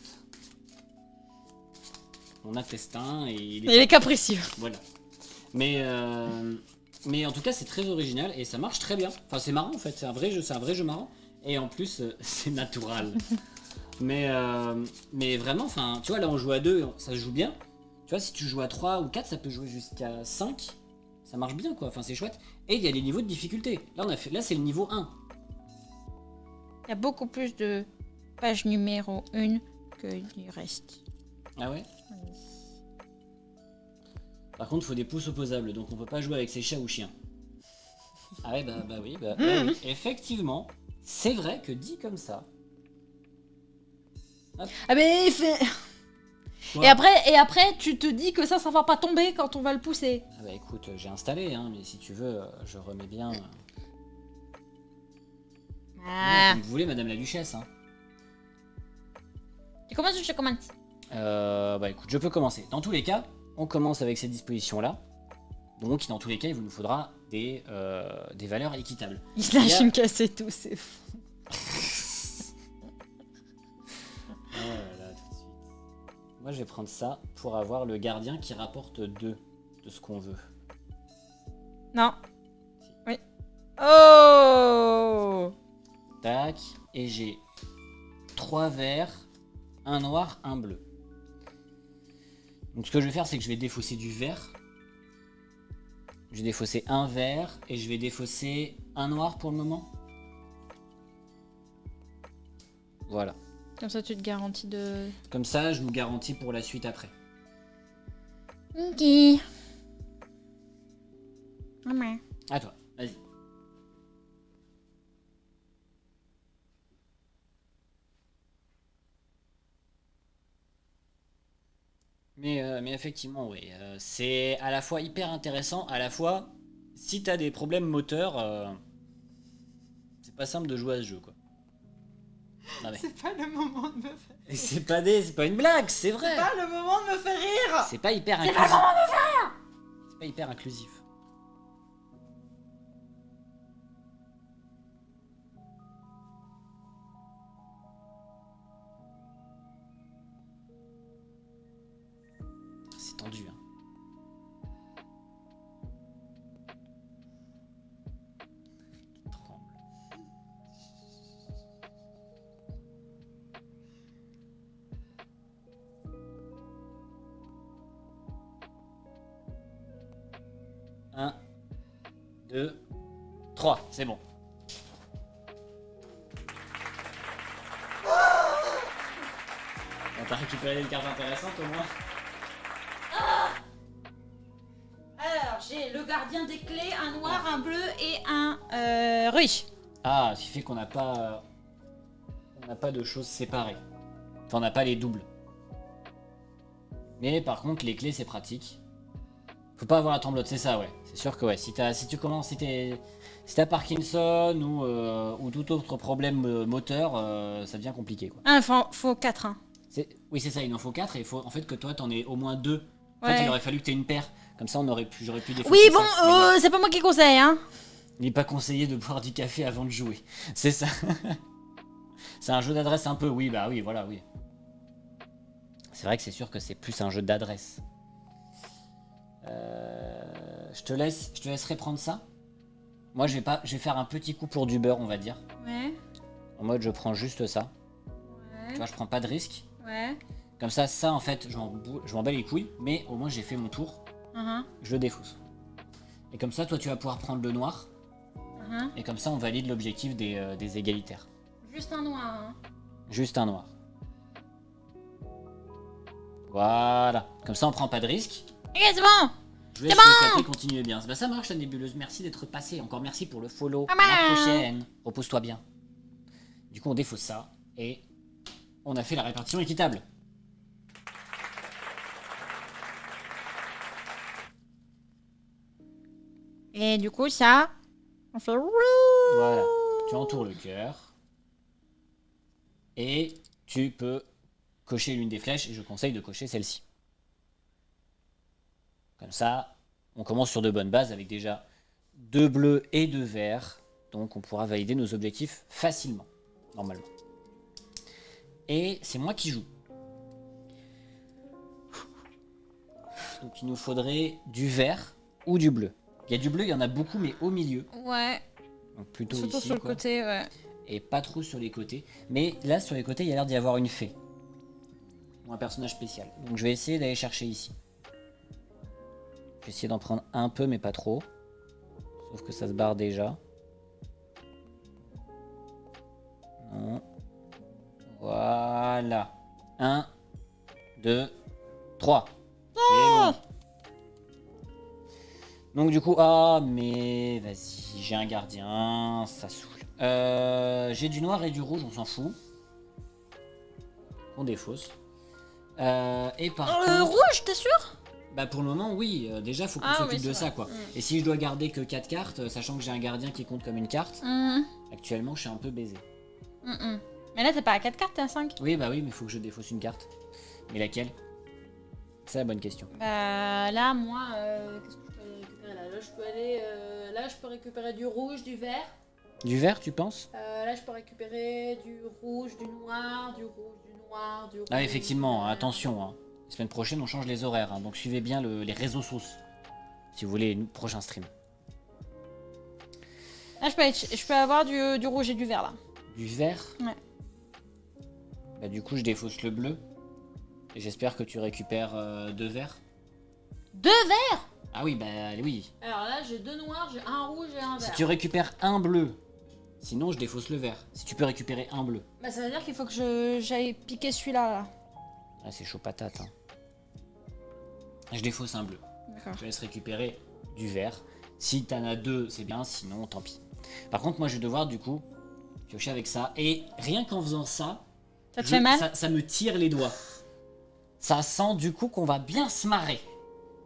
Mon intestin et Il est capricieux. Voilà. Mais en tout cas c'est très original et ça marche très bien. Enfin c'est marrant en fait, c'est un vrai jeu marrant. Et en plus c'est natural. mais vraiment, enfin tu vois là on joue à 2, ça se joue bien. Tu vois si tu joues à 3 ou 4 ça peut jouer jusqu'à 5. Ça marche bien quoi, enfin c'est chouette. Et il y a des niveaux de difficulté. Là c'est le niveau 1. Il y a beaucoup plus de pages numéro 1 que du reste. Ah ouais? Par contre, il faut des pouces opposables, donc on peut pas jouer avec ses chats ou chiens. Ah ouais, bah oui. Effectivement, c'est vrai que dit comme ça. Hop. Ah mais fait... Quoi Et après tu te dis que ça va pas tomber quand on va le pousser. Ah bah écoute, j'ai installé, hein, mais si tu veux, je remets bien. Ah. Comme vous voulez, Madame la Duchesse. Hein. Tu commences ou je commence? Bah écoute, je peux commencer. Dans tous les cas, on commence avec ces dispositions-là. Donc, dans tous les cas, il vous nous faudra des valeurs équitables. Il lâche une cassette tout, c'est fou. Oh là là, tout de suite. Moi, je vais prendre ça pour avoir le gardien qui rapporte 2 de ce qu'on veut. Non. Oui. Oh. Tac. Et j'ai 3 verts, un noir, un bleu. Donc, ce que je vais faire, c'est que je vais défausser du vert. Je vais défausser un vert et je vais défausser un noir pour le moment. Voilà. Comme ça, tu te garantis de... Comme ça, je nous garantis pour la suite après. Ok. Maman. À toi, vas-y. Mais effectivement, oui. C'est à la fois hyper intéressant, à la fois, si t'as des problèmes moteurs, c'est pas simple de jouer à ce jeu, quoi. Non, mais... C'est pas le moment de me faire... Et c'est pas une blague, c'est vrai. C'est pas le moment de me faire rire. C'est pas hyper C'est inclusif. pas le moment de me faire rire. C'est pas hyper inclusif. C'est tendu, hein. Il tremble. Un, 2, 3, c'est bon. On t'a récupéré une carte intéressante au moins. Alors, j'ai le gardien des clés, un noir, un bleu et un ruy. Ah, ce qui fait qu'on n'a pas... on n'a pas de choses séparées. Enfin, on n'a pas les doubles. Mais par contre, les clés, c'est pratique. Faut pas avoir la tremblote, c'est ça, ouais. C'est sûr que ouais, si tu commences, si t'as Parkinson ou tout autre problème moteur, ça devient compliqué, quoi. Ah, faut 4, hein. Oui, c'est ça, il en faut 4 et il faut en fait que toi, t'en aies au moins 2. En Ouais. fait, il aurait fallu que t'aies une paire. Comme ça, j'aurais pu défausser Oui, bon, ça. Mais bon. c'est pas moi qui conseille, hein. Il n'est pas conseillé de boire du café avant de jouer. C'est ça. C'est un jeu d'adresse un peu, oui, bah oui, voilà, oui. C'est vrai que c'est sûr que c'est plus un jeu d'adresse. Je te laisserai prendre ça. Moi, je vais faire un petit coup pour du beurre, on va dire. Ouais. En mode, je prends juste ça. Ouais. Tu vois, je prends pas de risque. Ouais. Comme ça en fait, je m'en bats les couilles, mais au moins j'ai fait mon tour, je le défausse. Et comme ça, toi tu vas pouvoir prendre le noir, et comme ça on valide l'objectif des égalitaires. Juste un noir, hein. Juste un noir. Voilà. Comme ça on prend pas de risque. Ok, c'est bon. Je vous laisse l'éclater, continuez bien. Bah, ça marche la nébuleuse, merci d'être passé. Encore merci pour le follow. À la prochaine. Repose-toi bien. Du coup on défausse ça, et on a fait la répartition équitable. Et du coup, ça, on fait... Voilà. Tu entoures le cœur. Et tu peux cocher l'une des flèches, et je conseille de cocher celle-ci. Comme ça, on commence sur de bonnes bases avec déjà 2 bleus et 2 verts. Donc on pourra valider nos objectifs facilement, normalement. Et c'est moi qui joue. Donc il nous faudrait du vert ou du bleu. Il y a du bleu, il y en a beaucoup, mais au milieu. Ouais. Donc plutôt Surtout ici, sur le quoi. côté, ouais. Et pas trop sur les côtés. Mais là, sur les côtés, il y a l'air d'y avoir une fée. Ou un personnage spécial. Donc je vais essayer d'aller chercher ici. Je vais essayer d'en prendre un peu, mais pas trop. Sauf que ça se barre déjà. Non. Voilà. 1, 2, 3. C'est bon. Donc du coup, ah mais vas-y, j'ai un gardien, ça saoule. J'ai du noir et du rouge, on s'en fout. On défausse. Et par contre... rouge, t'es sûr? Bah pour le moment, oui. Déjà, faut qu'on s'occupe de ça, quoi. Et si je dois garder que 4 cartes, sachant que j'ai un gardien qui compte comme une carte, actuellement, je suis un peu baisé. Mais là, t'es pas à 4 cartes, t'es à 5. Oui, bah oui, mais faut que je défausse une carte. Mais laquelle? C'est la bonne question. Bah là, moi, qu'est-ce que je peux récupérer là? Là, je peux aller... là, je peux récupérer du rouge, du vert. Du vert, tu penses? Là, je peux récupérer du rouge, du noir, du rouge, du noir, du rouge... Ah, effectivement, attention, hein. La semaine prochaine, on change les horaires, hein, donc suivez bien les réseaux sociaux. Si vous voulez, le prochain stream. Là, je peux avoir du rouge et du vert, là. Du vert? Ouais. Bah du coup, je défausse le bleu. Et j'espère que tu récupères 2 verts. 2 verts? Ah oui, bah oui. Alors là, j'ai 2 noirs, j'ai un rouge et un vert. Si tu récupères un bleu, sinon je défausse le vert. Si tu peux récupérer un bleu. Bah ça veut dire qu'il faut que j'aille piquer celui-là, là. Ah, c'est chaud patate, hein. Je défausse un bleu. D'accord. Je laisse récupérer du vert. Si t'en as 2, c'est bien, sinon tant pis. Par contre, moi je vais devoir du coup piocher avec ça. Et rien qu'en faisant ça, Ça te fait mal? ça me tire les doigts. Ça sent du coup qu'on va bien se marrer.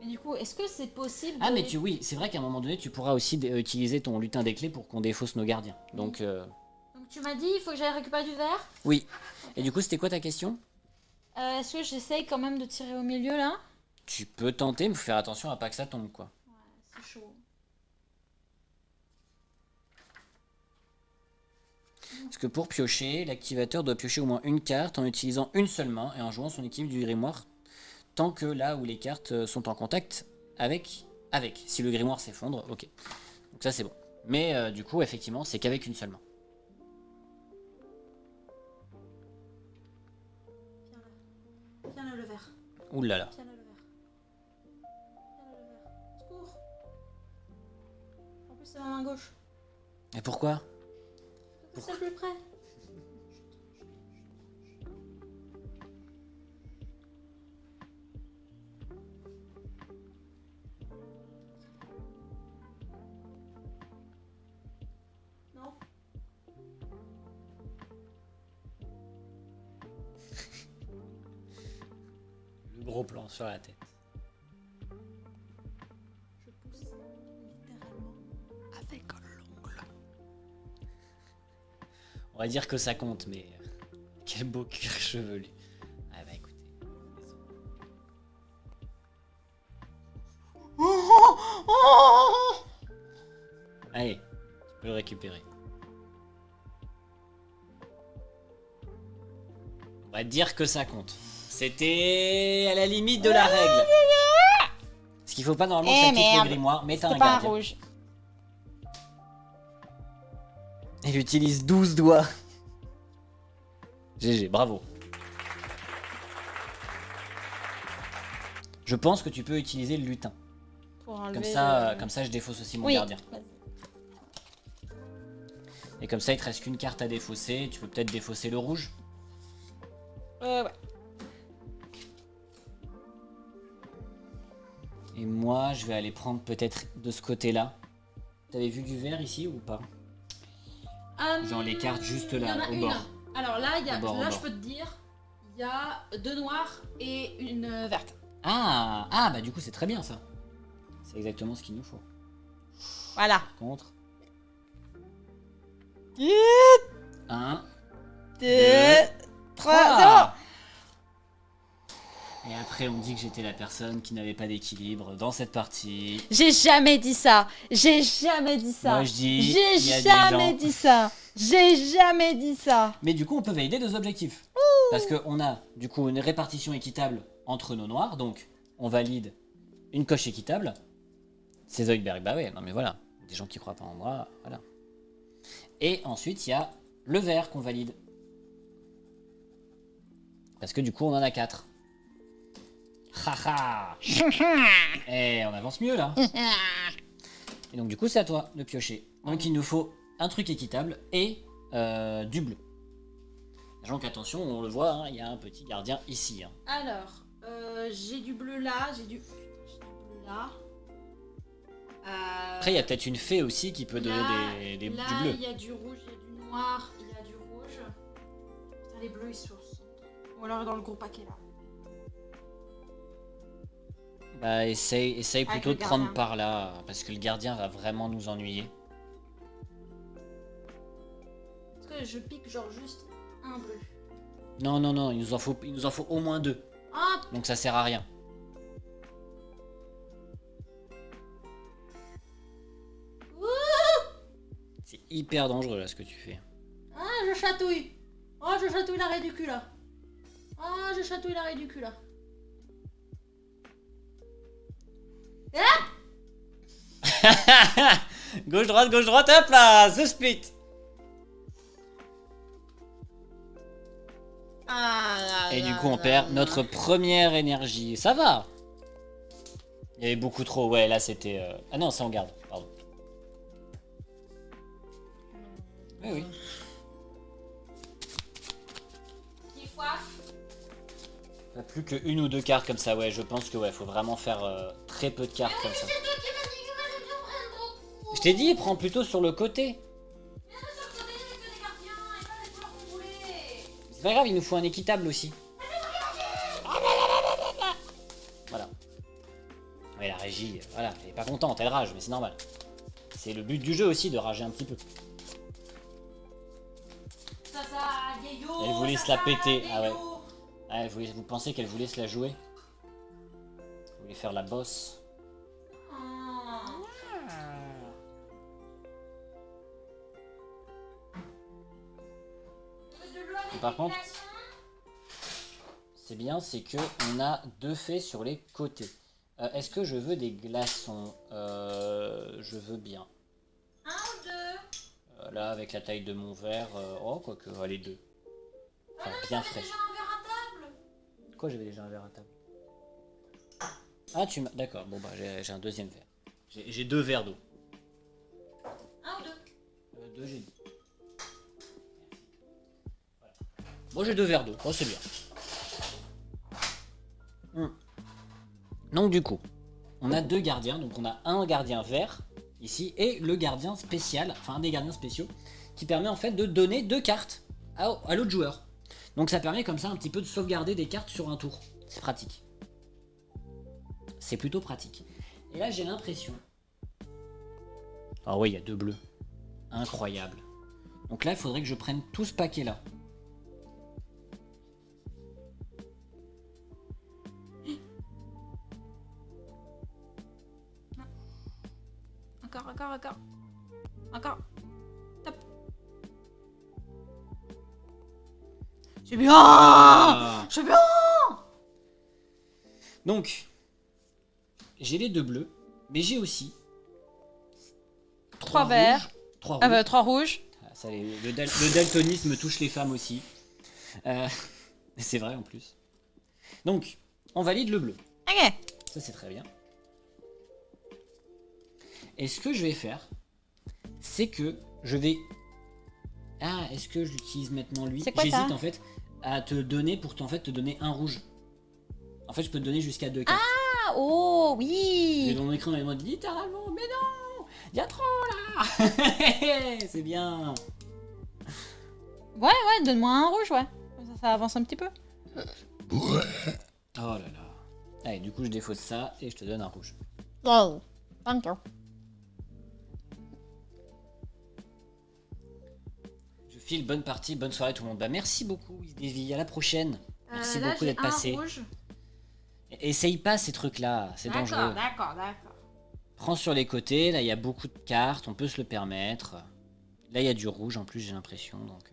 Mais du coup, est-ce que c'est possible Ah, mais oui, c'est vrai qu'à un moment donné, tu pourras aussi utiliser ton lutin des clés pour qu'on défausse nos gardiens. Donc tu m'as dit, il faut que j'aille récupérer du vert? oui. Et du coup, c'était quoi ta question? Est-ce que j'essaye quand même de tirer au milieu, là? Tu peux tenter, mais faut faire attention à pas que ça tombe, quoi. Ouais, c'est chaud. Parce que pour piocher, l'activateur doit piocher au moins une carte en utilisant une seule main et en jouant son équilibre du grimoire tant que là où les cartes sont en contact avec. Si le grimoire s'effondre, ok. Donc ça c'est bon. Mais du coup, effectivement, c'est qu'avec une seule main. Viens là, le vert. Ouh là là. Viens là, le vert. Viens là, le vert. Secours. En plus, c'est ma main gauche. Et pourquoi? C'est plus près. Non. Le gros plan sur la tête. Je pousse littéralement avec l'ongle. On va dire que ça compte, mais quel beau cuir chevelu. Ah bah écoutez. Allez, tu peux le récupérer. On va dire que ça compte. C'était à la limite de la règle. Ce qu'il faut pas normalement, ça quitte le grimoire, mais t'as un gardien. Rouge. Il utilise 12 doigts. GG, bravo. Je pense que tu peux utiliser le lutin. Pour enlever Comme ça, je défausse aussi mon oui. gardien. Et comme ça, il te reste qu'une carte à défausser. Tu peux peut-être défausser le rouge. Ouais. Et moi, je vais aller prendre peut-être de ce côté-là. T'avais vu du vert ici ou pas? Genre les cartes juste là, Il y en a au une. bord. Alors là, Au bord. je peux te dire, il y a 2 noirs et une verte. Ah, bah du coup, c'est très bien ça. C'est exactement ce qu'il nous faut. Voilà. Par contre... 1, 1, 2, 3, 3. Et après, on dit que j'étais la personne qui n'avait pas d'équilibre dans cette partie. J'ai jamais dit ça. J'ai jamais dit ça. Moi, je dis... J'ai il y a des jamais gens- dit ça. J'ai jamais dit ça. Mais du coup, on peut valider 2 objectifs. Parce qu'on a, du coup, une répartition équitable entre nos noirs. Donc, on valide une coche équitable. C'est Zoidberg. Bah ouais, non mais voilà. Des gens qui croient pas en moi, voilà. Et ensuite, il y a le vert qu'on valide. Parce que du coup, on en a 4. Haha. Eh, on avance mieux là. Et donc du coup, c'est à toi de piocher. Donc il nous faut un truc équitable et du bleu. Sachant qu'attention, on le voit, hein, il y a un petit gardien ici. Hein. Alors, j'ai du bleu là, j'ai du bleu là. Après, il y a peut-être une fée aussi qui peut donner du bleu. Il y a du rouge, il y a du noir, il y a du rouge. Putain, les bleus ils sont au centre. Ou alors dans le gros paquet là. Bah, essaye plutôt le de prendre gardien. par là, parce que le gardien va vraiment nous ennuyer. Est-ce que je pique genre juste un bleu? Non, non, non, il nous en faut au moins 2. Ah, Donc ça sert à rien. C'est hyper dangereux là ce que tu fais. ah, je chatouille. Oh, je chatouille l'arrêt du cul là. Ah, je chatouille l'arrêt du cul là. Gauche, droite, hop là, the split. Et du coup, on perd notre première énergie. Ça va. Il y avait beaucoup trop. Ouais, là, c'était... Ah non, ça, on garde. Pardon. Oui, oui. Pas plus que 1 ou 2 cartes comme ça. Ouais, je pense que ouais, faut vraiment faire très peu de cartes comme ça. Je t'ai dit, prends plutôt sur le côté. C'est pas grave, il nous faut un équitable aussi. Voilà. Ouais, la régie, voilà, elle est pas contente, elle rage, mais c'est normal. C'est le but du jeu aussi de rager un petit peu. Elle voulait se la péter, ah ouais. Ah, vous pensez qu'elle voulait se la jouer? Elle voulait faire la bosse. Et par contre, c'est bien, c'est que on a 2 fées sur les côtés. Est-ce que je veux des glaçons? Je veux bien. 1 ou 2? Là, avec la taille de mon verre, oh, quoique, allez, 2. Enfin, bien fraîche. un verre à table. Quoi, j'avais déjà un verre à table? Ah, tu m'as... D'accord, bon, bah, j'ai un deuxième verre. J'ai 2 verres d'eau. 1 ou 2? 2, j'ai dit. Voilà. Moi, j'ai 2 verres d'eau. Oh, c'est bien. Donc, du coup, on a 2 gardiens. Donc, on a un gardien vert, ici, et le gardien spécial, enfin, un des gardiens spéciaux, qui permet, en fait, de donner 2 cartes à l'autre joueur. Donc, ça permet, comme ça, un petit peu de sauvegarder des cartes sur un tour. C'est pratique. C'est plutôt pratique. Et là, j'ai l'impression... Ah oui, il y a 2 bleus. Incroyable. Donc là, il faudrait que je prenne tout ce paquet-là. Encore. Top. C'est bien. Ah. C'est bien. Donc, j'ai les 2 bleus, mais j'ai aussi... 3 verts. 3 rouges. 3 rouges. Ah, ça, le daltonisme touche les femmes aussi. C'est vrai en plus. Donc, on valide le bleu. Ok. Ça, c'est très bien. Et ce que je vais faire, c'est que je vais... Ah, est-ce que j'utilise maintenant lui? C'est quoi ça? J'hésite en fait à te donner pour te donner un rouge. En fait, je peux te donner jusqu'à 2 cartes. Ah, oh, Et oui. dans mon écran, il mode littéralement, mais non, il y a trop là. C'est bien. Ouais, donne-moi un rouge, ouais. Comme ça avance un petit peu. Oh là là. Allez, du coup, je défausse ça et je te donne un rouge. Oh, thank you. Je file, bonne partie, bonne soirée tout le monde. Bah merci beaucoup, Isdevy, à la prochaine. Merci Là, beaucoup j'ai d'être un passé. rouge. Essaye pas ces trucs-là, c'est dangereux. D'accord. Prends sur les côtés, là il y a beaucoup de cartes, on peut se le permettre. Là il y a du rouge en plus, j'ai l'impression, donc...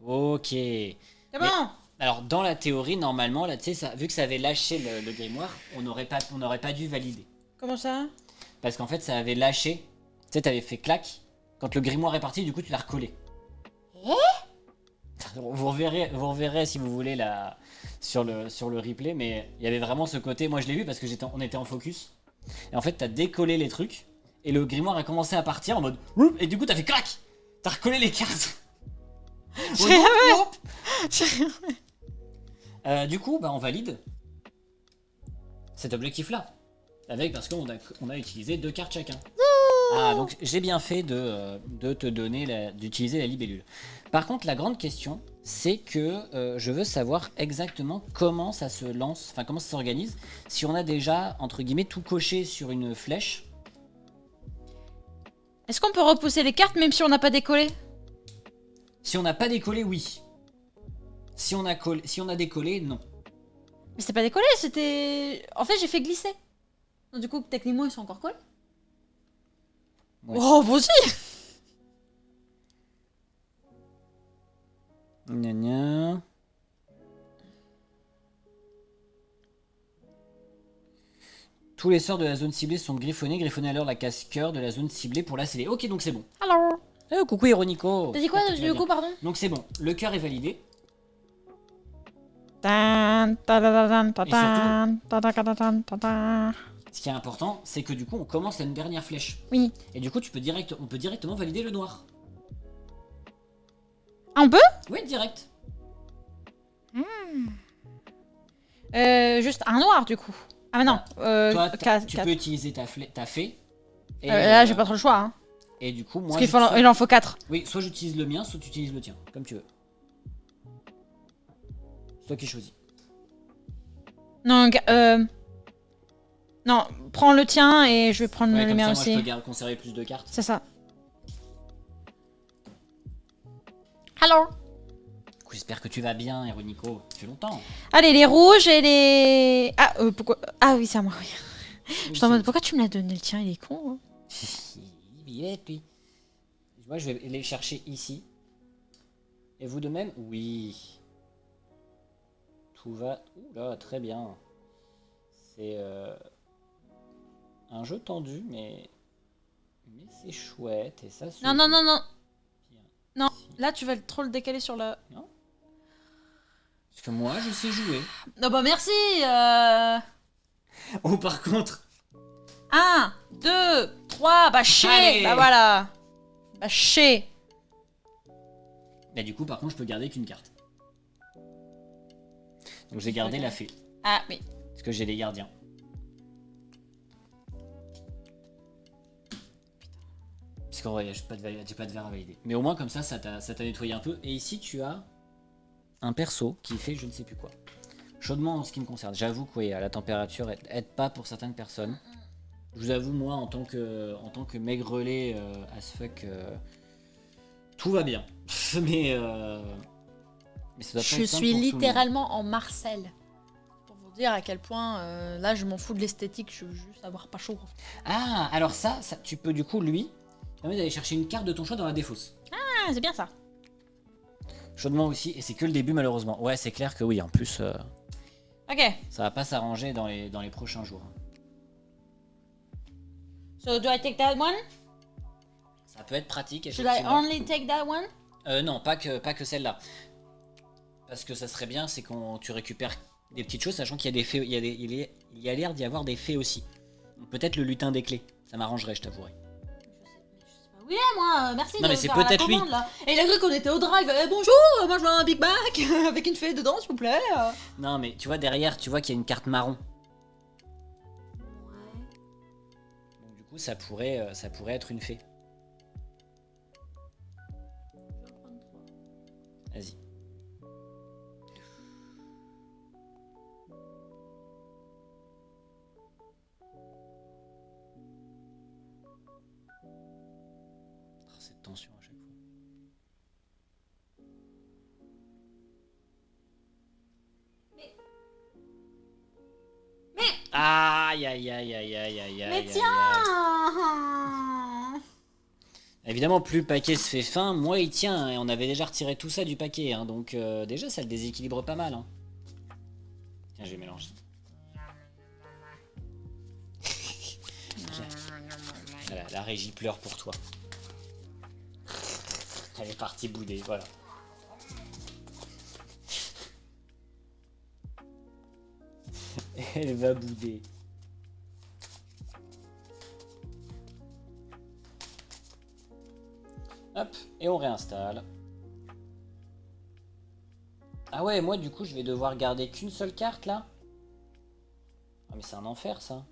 Ok. C'est Mais- bon. Alors dans la théorie, normalement, là, tu sais, vu que ça avait lâché le grimoire, on n'aurait pas dû valider. Comment ça? Parce qu'en fait, ça avait lâché. Tu sais, t'avais fait clac. Quand le grimoire est parti, du coup, tu l'as recollé. Vous reverrez si vous voulez sur le replay, mais il y avait vraiment ce côté. Moi, je l'ai vu parce que on était en focus. Et en fait, t'as décollé les trucs. Et le grimoire a commencé à partir en mode. Oup, et du coup, t'as fait clac. T'as recollé les cartes. J'ai Oh, rien non, non. Du coup, bah, on valide cet objectif-là. Parce qu'on a utilisé 2 cartes chacun. Ah, donc j'ai bien fait de te donner d'utiliser la libellule. Par contre, la grande question, c'est que je veux savoir exactement comment ça se lance, enfin comment ça s'organise. Si on a déjà, entre guillemets, tout coché sur une flèche. Est-ce qu'on peut repousser les cartes même si on n'a pas décollé? Si on n'a pas décollé, oui. Si on a décollé, non. Mais c'était pas décollé, c'était... En fait, j'ai fait glisser. Donc, du coup, techniquement, ils sont encore collés. Ouais. Oh, vous aussi. Gna gna. Tous les sorts de la zone ciblée sont griffonnés. Griffonnez alors la case-cœur de la zone ciblée pour la sceller. Ok, donc c'est bon. Alors. Coucou Ironico. T'as dit quoi, J'espère que tu vas du coup, bien. pardon? Donc c'est bon, le cœur est validé. Ce qui est important, c'est que du coup on commence une dernière flèche. Oui. Et du coup on peut directement valider le noir. Ah, on peut? Oui, direct. Juste un noir, du coup. Ah, mais non. Toi, quatre. tu peux utiliser ta fée. Et, Là, j'ai pas trop le choix. Hein. Et du coup, moi. Parce qu'il en faut 4. Oui, soit j'utilise le mien, soit tu utilises le tien, comme tu veux. C'est toi qui choisis. Non, non, prends le tien et je vais prendre Ouais, le comme mien ça, moi aussi. je peux conserver plus de cartes. C'est ça. Alors. J'espère que tu vas bien, Ironico. Ça fait longtemps. Allez, les rouges et les... Ah, pourquoi... Ah oui, c'est à moi, oui. Je suis en mode, pourquoi tu me l'as donné le tien, il est con. Hein. Il est, lui. Moi, je vais les chercher ici. Et vous de même? Oui. Tout va... Oula, très bien. C'est un jeu tendu, mais c'est chouette. Et ça, Non, non, non, non. bien. Non, là, tu vas trop le décaler sur le... Non? Parce que moi, je sais jouer. Non, bah merci. Oh, par contre... 1, 2, 3, bah chier. Allez. Bah voilà. Bah chier. Bah du coup, par contre, je peux garder qu'une carte. Donc j'ai gardé la fée. Ah, oui. Parce que j'ai les gardiens. Parce qu'en vrai, j'ai pas de verre à valider. Mais au moins, comme ça t'a nettoyé un peu. Et ici, tu as un perso qui fait je ne sais plus quoi. Chaudement en ce qui me concerne. J'avoue que oui, la température aide pas pour certaines personnes. Je vous avoue, moi, en tant que maigrelet as fuck, tout va bien. mais ça doit pas Je être simple suis pour tout le monde. littéralement en Marcel. Pour vous dire à quel point, là, je m'en fous de l'esthétique, je veux juste avoir pas chaud. Ah, alors ça, tu peux du coup, lui, permet d'aller chercher une carte de ton choix dans la défausse. Ah, c'est bien ça. Chaudement aussi, et c'est que le début malheureusement. Ouais, c'est clair que oui, en plus, Ok. ça va pas s'arranger dans les prochains jours. So do I take that one? Ça peut être pratique, Should I effectivement. only take that one? Non, pas que celle-là. Parce que ça serait bien, c'est quand tu récupères des petites choses, sachant qu'il y a des fées, il y a l'air d'y avoir des fées aussi. Donc peut-être le lutin des clés, ça m'arrangerait, je t'avouerai. Je sais pas où il est, moi. Merci Non, de mais c'est faire la peut-être lui. commande, là. Et il a cru qu'on était au drive. Bonjour, moi je veux un Big Mac avec une fée dedans, s'il vous plaît. Non, mais tu vois, derrière, tu vois qu'il y a une carte marron. Ouais. Donc du coup, ça pourrait être une fée. Je vais en prendre 3. Vas-y. Oh, cette tension à chaque fois. Aïe aïe aïe aïe aïe aïe aïe. Mais aïe, tiens aïe. Évidemment, plus le paquet se fait fin, moins il tient. Et on avait déjà retiré tout ça du paquet, hein, donc déjà ça le déséquilibre pas mal. Hein. Tiens, je vais mélanger. Voilà, la régie pleure pour toi. Elle est partie bouder, voilà. Elle va bouder. Hop, et on réinstalle. Ah ouais, moi du coup je vais devoir garder qu'une seule carte là. Ah mais c'est un enfer ça.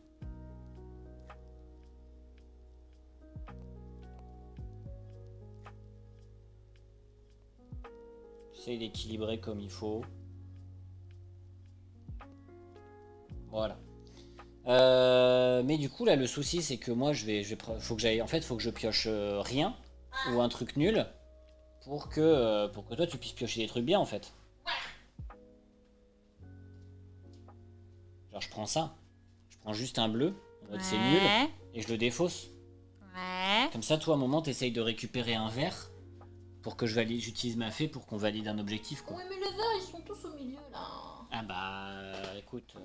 J'essaie d'équilibrer comme il faut. Voilà. Mais du coup là le souci c'est que moi faut que j'aille, en fait faut que je pioche rien ou un truc nul pour que toi tu puisses piocher des trucs bien en fait. Genre je prends ça, je prends juste un bleu, en mode c'est nul et je le défausse. Ouais. Comme ça toi à un moment t'essayes de récupérer un vert pour que j'utilise ma fée pour qu'on valide un objectif quoi. Oui, mais les verts ils sont tous au milieu là. Ah bah écoute,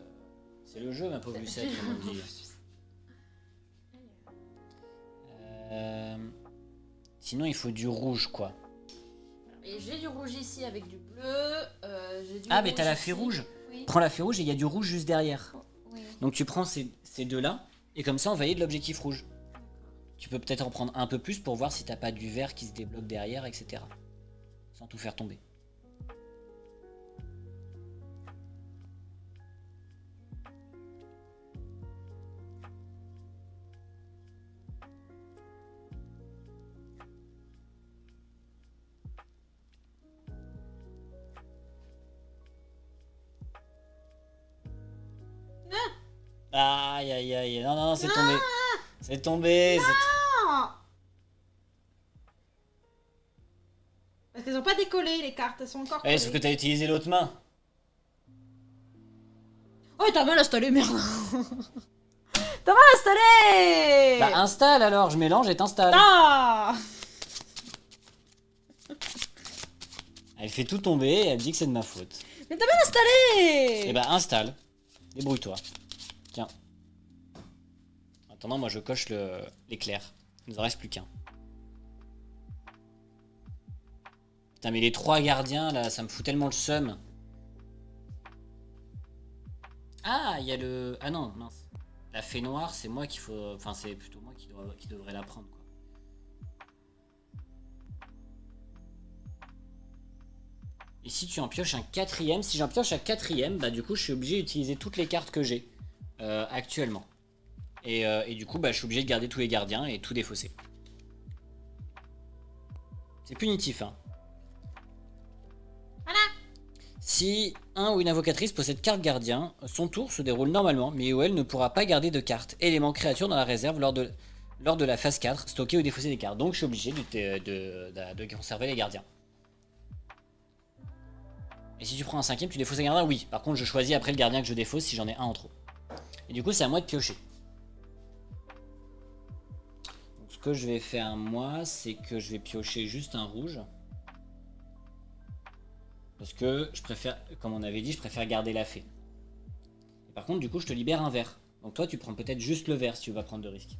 c'est le jeu ma pauvre Lucette comme on dit. Sinon il faut du rouge quoi. Et j'ai du rouge ici avec du bleu. J'ai du Ah mais rouge t'as la ici. fée rouge. Oui. Prends la fée rouge et il y a du rouge juste derrière. Oui. Donc tu prends ces deux là et comme ça on valide l'objectif rouge. Tu peux peut-être en prendre un peu plus pour voir si t'as pas du vert qui se débloque derrière, etc. Sans tout faire tomber. Aïe aïe aïe, non non non c'est tombé. C'est tombé. Parce qu'elles ont pas décollé les cartes, elles sont encore Ouais, collées. sauf que t'as utilisé l'autre main. Oh, t'as mal installé, merde. T'as mal installé. Bah installe alors, je mélange et t'installe. Ah. Elle fait tout tomber et elle dit que c'est de ma faute. Mais t'as mal installé. Et bah installe. Débrouille-toi. Tiens. En attendant, moi je coche l'éclair. Il nous en reste plus qu'un. Putain, mais les 3 gardiens là, ça me fout tellement le seum. Ah, il y a le. Ah non, mince. La fée noire, c'est moi qu'il faut. Enfin, c'est plutôt moi qui devrais la prendre quoi. Et si tu en pioches un quatrième, si j'en pioche un quatrième, bah du coup je suis obligé d'utiliser toutes les cartes que j'ai actuellement. Et du coup bah je suis obligé de garder tous les gardiens et tout défausser. C'est punitif hein. Voilà. Si un ou une invocatrice possède carte gardien, son tour se déroule normalement, mais où elle ne pourra pas garder de cartes éléments créatures dans la réserve lors de la phase 4, stocker ou défausser des cartes. Donc je suis obligé de conserver les gardiens. Et si tu prends un cinquième, tu défausses un gardien? Oui. Par contre, je choisis après le gardien que je défausse si j'en ai un en trop. Et du coup, c'est à moi de piocher. Donc, ce que je vais faire moi, c'est que je vais piocher juste un rouge. Parce que je préfère, comme on avait dit, je préfère garder la fée. Et par contre, du coup, je te libère un vert. Donc toi, tu prends peut-être juste le vert si tu veux pas prendre de risque.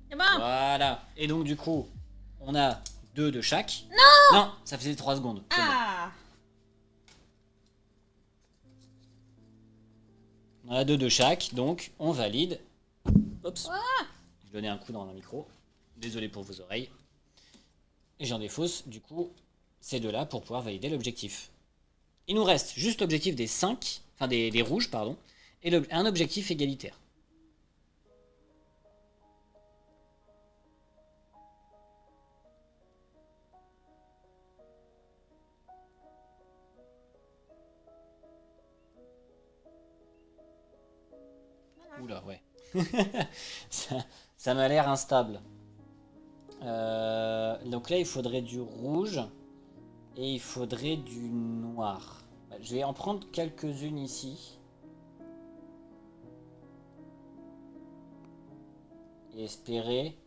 C'est bon. Voilà. Et donc, du coup, on a 2 de chaque. Non, ça faisait 3 secondes. C'est bon. Ah. On a 2 de chaque, donc on valide. Oups. Je donnais un coup dans le micro. Désolé pour vos oreilles. Et j'en défausse, du coup, ces 2-là pour pouvoir valider l'objectif. Il nous reste juste l'objectif des 5, enfin des rouges, pardon, et un objectif égalitaire. Oula, ouais. ça m'a l'air instable. Donc là, il faudrait du rouge et il faudrait du noir. Je vais en prendre quelques-unes ici. Et espérer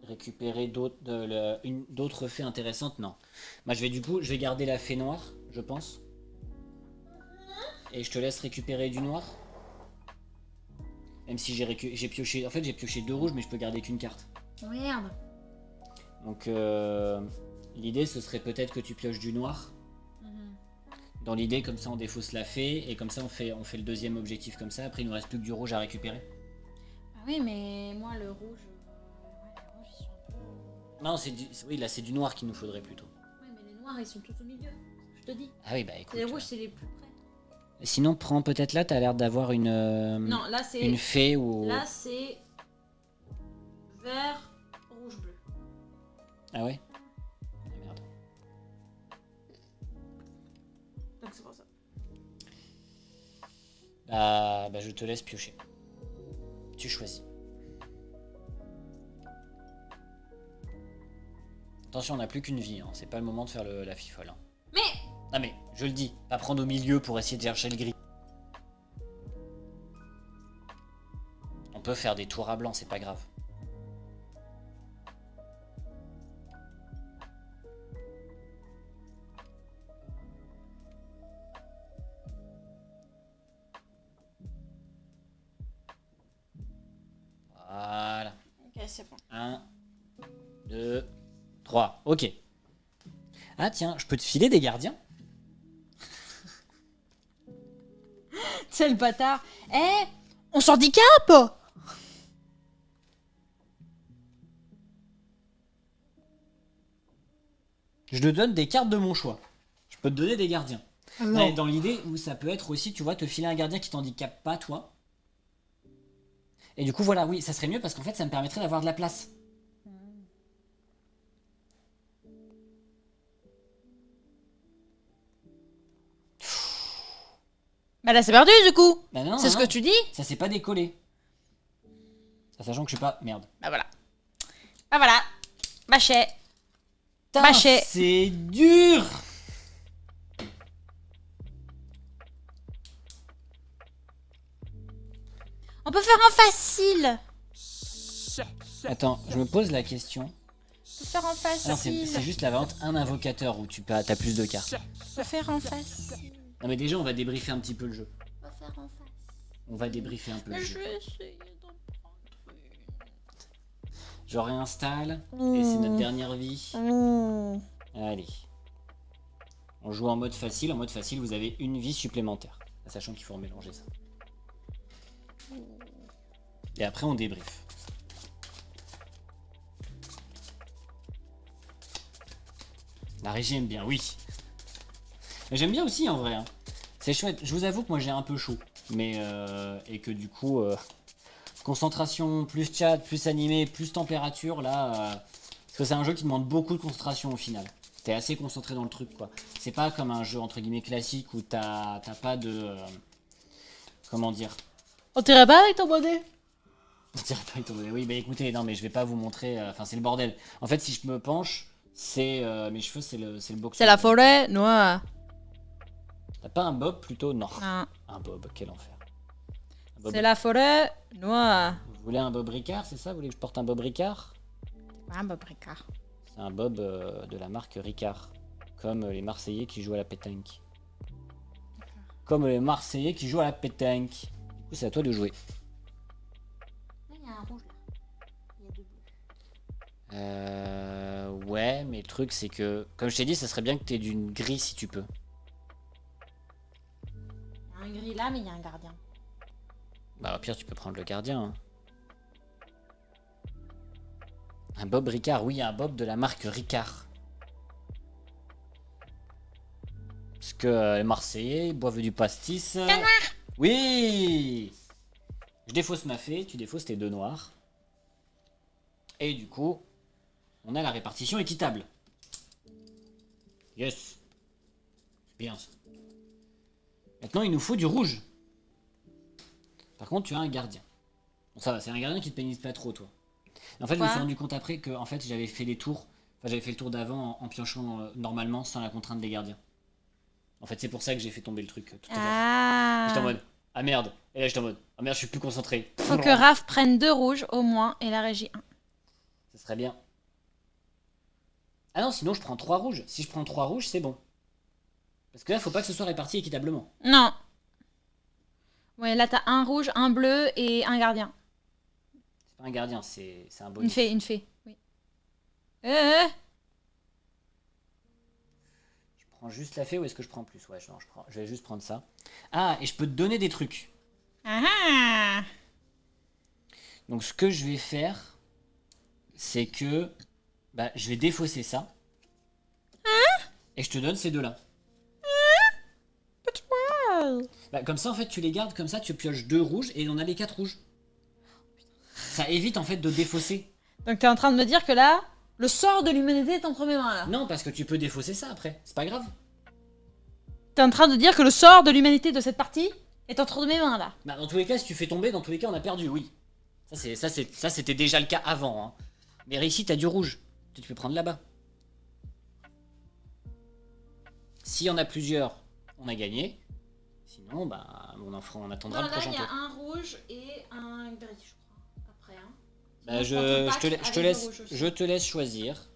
récupérer d'autres fées intéressantes. Non. Moi, je vais garder la fée noire, je pense. Et je te laisse récupérer du noir. Même si j'ai pioché... En fait, j'ai pioché 2 rouges, mais je peux garder qu'une carte. Merde. Donc, l'idée, ce serait peut-être que tu pioches du noir. Dans l'idée, comme ça, on défausse la fée. Et comme ça, on fait le deuxième objectif comme ça. Après, il nous reste plus que du rouge à récupérer. Ah oui, mais moi, le rouge... Ouais, le rouge, ils sont un peu... Non, oui, là, c'est du noir qu'il nous faudrait plutôt. Ouais, mais les noirs, ils sont tous au milieu. Je te dis. Ah oui, bah écoute. Les rouges, c'est les plus près. Sinon, prends peut-être là, t'as l'air d'avoir une... Non, là, c'est... Une fée ou... Là, c'est... Vert, rouge, bleu. Ah ouais? Ah merde. Donc c'est pour ça. Bah, je te laisse piocher. Tu choisis. Attention, on n'a plus qu'une vie, hein. C'est pas le moment de faire la fifole. Hein. Mais... Non mais, je le dis, pas prendre au milieu pour essayer de chercher le gris. On peut faire des tours à blanc, c'est pas grave. Voilà. Ok, c'est bon. 1, 2, 3. Ok. Ah tiens, je peux te filer des gardiens? C'est le bâtard. Eh, on s'handicape. Je te donne des cartes de mon choix. Je peux te donner des gardiens. Non. Ouais, dans l'idée où ça peut être aussi, tu vois, te filer un gardien qui t'handicape pas, toi. Et du coup, voilà, oui, ça serait mieux parce qu'en fait, ça me permettrait d'avoir de la place. Bah là, c'est perdu, du coup. Bah non, C'est non, ce non. que tu dis. Ça s'est pas décollé. Sachant que je suis pas... Merde. Bah voilà. Bah voilà. Machet. Putain, Machet. c'est dur. On peut faire un facile. Attends, je me pose la question. On peut faire un Ah non, facile. c'est juste la vente un invocateur où t'as plus de cartes. On peut faire un facile. Non mais déjà, on va débriefer un petit peu le jeu. On peut faire un facile. On va débriefer un peu le Mais jeu. je vais essayer d'en prendre une. Je réinstalle. Et c'est notre dernière vie. Allez. On joue en mode facile. En mode facile, vous avez une vie supplémentaire. Sachant qu'il faut remélanger ça. Et après, on débrief. La régie aime bien, oui. Mais j'aime bien aussi en vrai. Hein. C'est chouette. Je vous avoue que moi j'ai un peu chaud. Mais et que du coup, concentration, plus chat, plus animé, plus température, là. Parce que c'est un jeu qui demande beaucoup de concentration au final. T'es assez concentré dans le truc, quoi. C'est pas comme un jeu entre guillemets classique où t'as pas de. Comment dire? On t'irait pas avec ton bonnet? On dirait pas étonné. Oui, bah écoutez, non, mais je vais pas vous montrer. Enfin, c'est le bordel. En fait, si je me penche, c'est mes cheveux, c'est le boxeur. C'est la forêt noire. T'as pas un bob plutôt? Non. Non. Un bob, quel enfer. Un bob- C'est la forêt noire. Vous voulez un bob Ricard, c'est ça? Vous voulez que je porte un bob Ricard? Ah, Bob Ricard. C'est un bob de la marque Ricard. Comme les Marseillais qui jouent à la pétanque. Comme les Marseillais qui jouent à la pétanque. Du coup, c'est à toi de jouer. Là, il y a un rouge là. Il y a deux bleus. Ouais, mais le truc, c'est que, comme je t'ai dit, ça serait bien que t'aies d'une gris si tu peux. Il y a un gris là, mais il y a un gardien. Bah, au pire, tu peux prendre le gardien. Hein. Un bob Ricard, oui, un bob de la marque Ricard. Parce que les Marseillais boivent du pastis. Oui. Je défausse ma fée, tu défausses tes deux noirs. Et du coup, on a la répartition équitable. Yes. C'est bien ça. Maintenant, il nous faut du rouge. Par contre, tu as un gardien. Bon, ça va, c'est un gardien qui te pénise pas trop, toi. En fait, je me suis rendu compte après que en fait, j'avais fait les tours. Enfin, j'avais fait le tour d'avant en piochant normalement sans la contrainte des gardiens. En fait, c'est pour ça que j'ai fait tomber le truc tout à l'heure. Ah. J'étais en mode, ah merde. Et là, j'étais en mode, ah merde, je suis plus concentré. Faut que Raph prenne 2 rouges au moins et la régie 1. Ça serait bien. Ah non, sinon je prends 3 rouges. Si je prends 3 rouges, c'est bon. Parce que là, faut pas que ce soit réparti équitablement. Non. Ouais, là t'as un rouge, un bleu et un gardien. C'est pas un gardien, c'est un bonus. Une fée, oui. Je prends juste la fée ou est-ce que je prends plus? Ouais, non, je vais juste prendre ça. Ah, et je peux te donner des trucs. Ah. Donc ce que je vais faire, c'est que bah, je vais défausser ça. Et je te donne ces deux-là. Bah, comme ça, en fait, tu les gardes, comme ça, tu pioches 2 rouges et on a les 4 rouges. Ça évite, en fait, de défausser. Donc t'es en train de me dire que là, le sort de l'humanité est entre mes mains là. Non, parce que tu peux défausser ça après. C'est pas grave. T'es en train de dire que le sort de l'humanité de cette partie est entre mes mains là. Bah, dans tous les cas, si tu fais tomber, dans tous les cas, on a perdu, oui. Ça, c'était déjà le cas avant. Hein. Mais ici, t'as du rouge. Tu peux prendre là-bas. S'il y en a plusieurs, on a gagné. Sinon, bah, on attendra le prochain Là, il y tour. a un rouge et un gris, je crois. Après, hein. Bah, je te laisse choisir.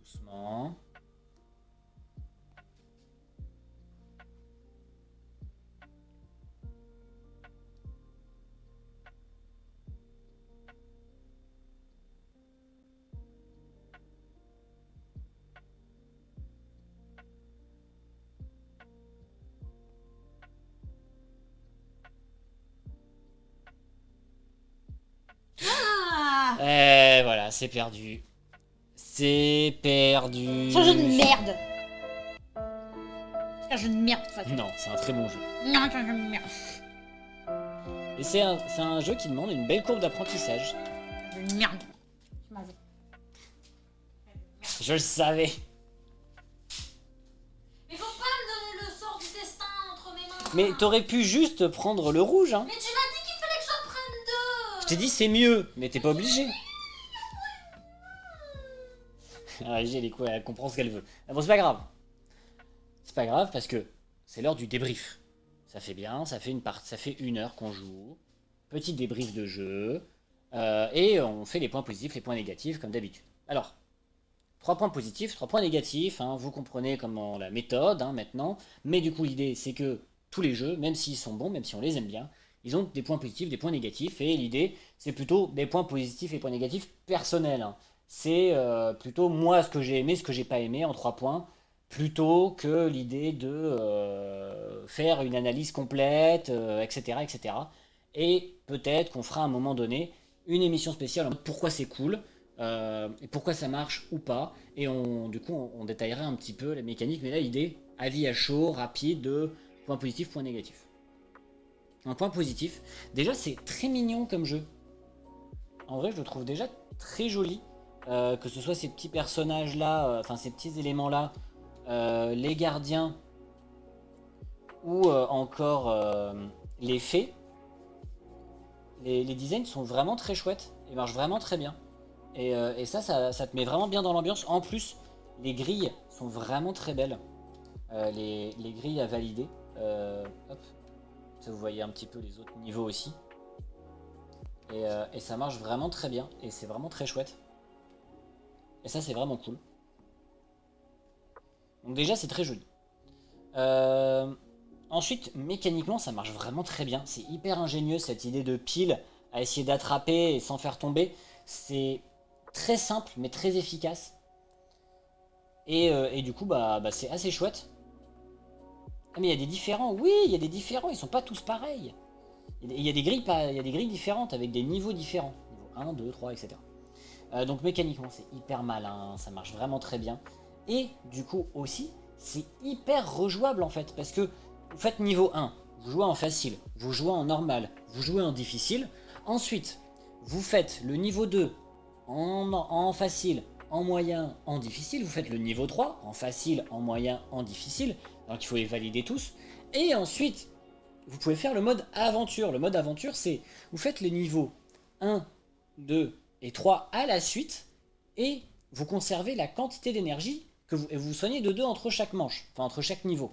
Doucement. Ah. Et voilà, c'est perdu. C'est perdu. C'est un jeu de merde. C'est un jeu de merde, en fait. Non, c'est un très bon jeu. Non, c'est un jeu de merde. Et c'est un jeu qui demande une belle courbe d'apprentissage. C'est un jeu de merde. Je m'en vais. Je le savais. Mais faut pas me donner le sort du destin entre mes mains. Mais t'aurais pu juste prendre le rouge, hein. Mais tu m'as dit qu'il fallait que j'en prenne 2. Je t'ai dit c'est mieux, mais t'es pas obligé. Ah, elle comprend ce qu'elle veut. Ah bon, c'est pas grave. C'est pas grave parce que c'est l'heure du débrief. Ça fait bien, ça fait une heure qu'on joue. Petit débrief de jeu. Et on fait les points positifs, les points négatifs, comme d'habitude. Alors, 3 points positifs, 3 points négatifs. Hein, vous comprenez comment la méthode hein, maintenant. Mais du coup, l'idée, c'est que tous les jeux, même s'ils sont bons, même si on les aime bien, ils ont des points positifs, des points négatifs. Et l'idée, c'est plutôt des points positifs et points négatifs personnels. Hein. C'est plutôt moi ce que j'ai aimé, ce que j'ai pas aimé en 3 points, plutôt que l'idée de faire une analyse complète, etc., etc. Et peut-être qu'on fera à un moment donné une émission spéciale en mode pourquoi c'est cool, et pourquoi ça marche ou pas, et du coup on détaillera un petit peu la mécanique, mais là l'idée, avis à chaud, rapide, de points positifs, points négatifs. Un point positif, déjà c'est très mignon comme jeu. En vrai je le trouve déjà très joli. Que ce soit ces petits personnages là, enfin ces petits éléments là, les gardiens ou encore les fées, les designs sont vraiment très chouettes et marchent vraiment très bien. Et ça te met vraiment bien dans l'ambiance. En plus, les grilles sont vraiment très belles. Les grilles à valider. Hop. Ça, vous voyez un petit peu les autres niveaux aussi. Et ça marche vraiment très bien. Et c'est vraiment très chouette. Et ça, c'est vraiment cool. Donc déjà, c'est très joli. Ensuite, mécaniquement, ça marche vraiment très bien. C'est hyper ingénieux, cette idée de pile à essayer d'attraper et sans faire tomber. C'est très simple, mais très efficace. Et du coup, c'est assez chouette. Ah, mais il y a des différents. Oui, il y a des différents. Ils sont pas tous pareils. Il y a des grilles, il y a des grilles différentes avec des niveaux différents. Niveau 1, 2, 3, etc. Donc mécaniquement, c'est hyper malin. Ça marche vraiment très bien. Et du coup aussi, c'est hyper rejouable en fait. Parce que vous faites niveau 1, vous jouez en facile, vous jouez en normal, vous jouez en difficile. Ensuite, vous faites le niveau 2 en facile, en moyen, en difficile. Vous faites le niveau 3 en facile, en moyen, en difficile. Donc il faut les valider tous. Et ensuite, vous pouvez faire le mode aventure. Le mode aventure, c'est vous faites les niveaux 1, 2 et 3 à la suite. Et vous conservez la quantité d'énergie que vous soignez de 2 entre chaque manche. Enfin, entre chaque niveau.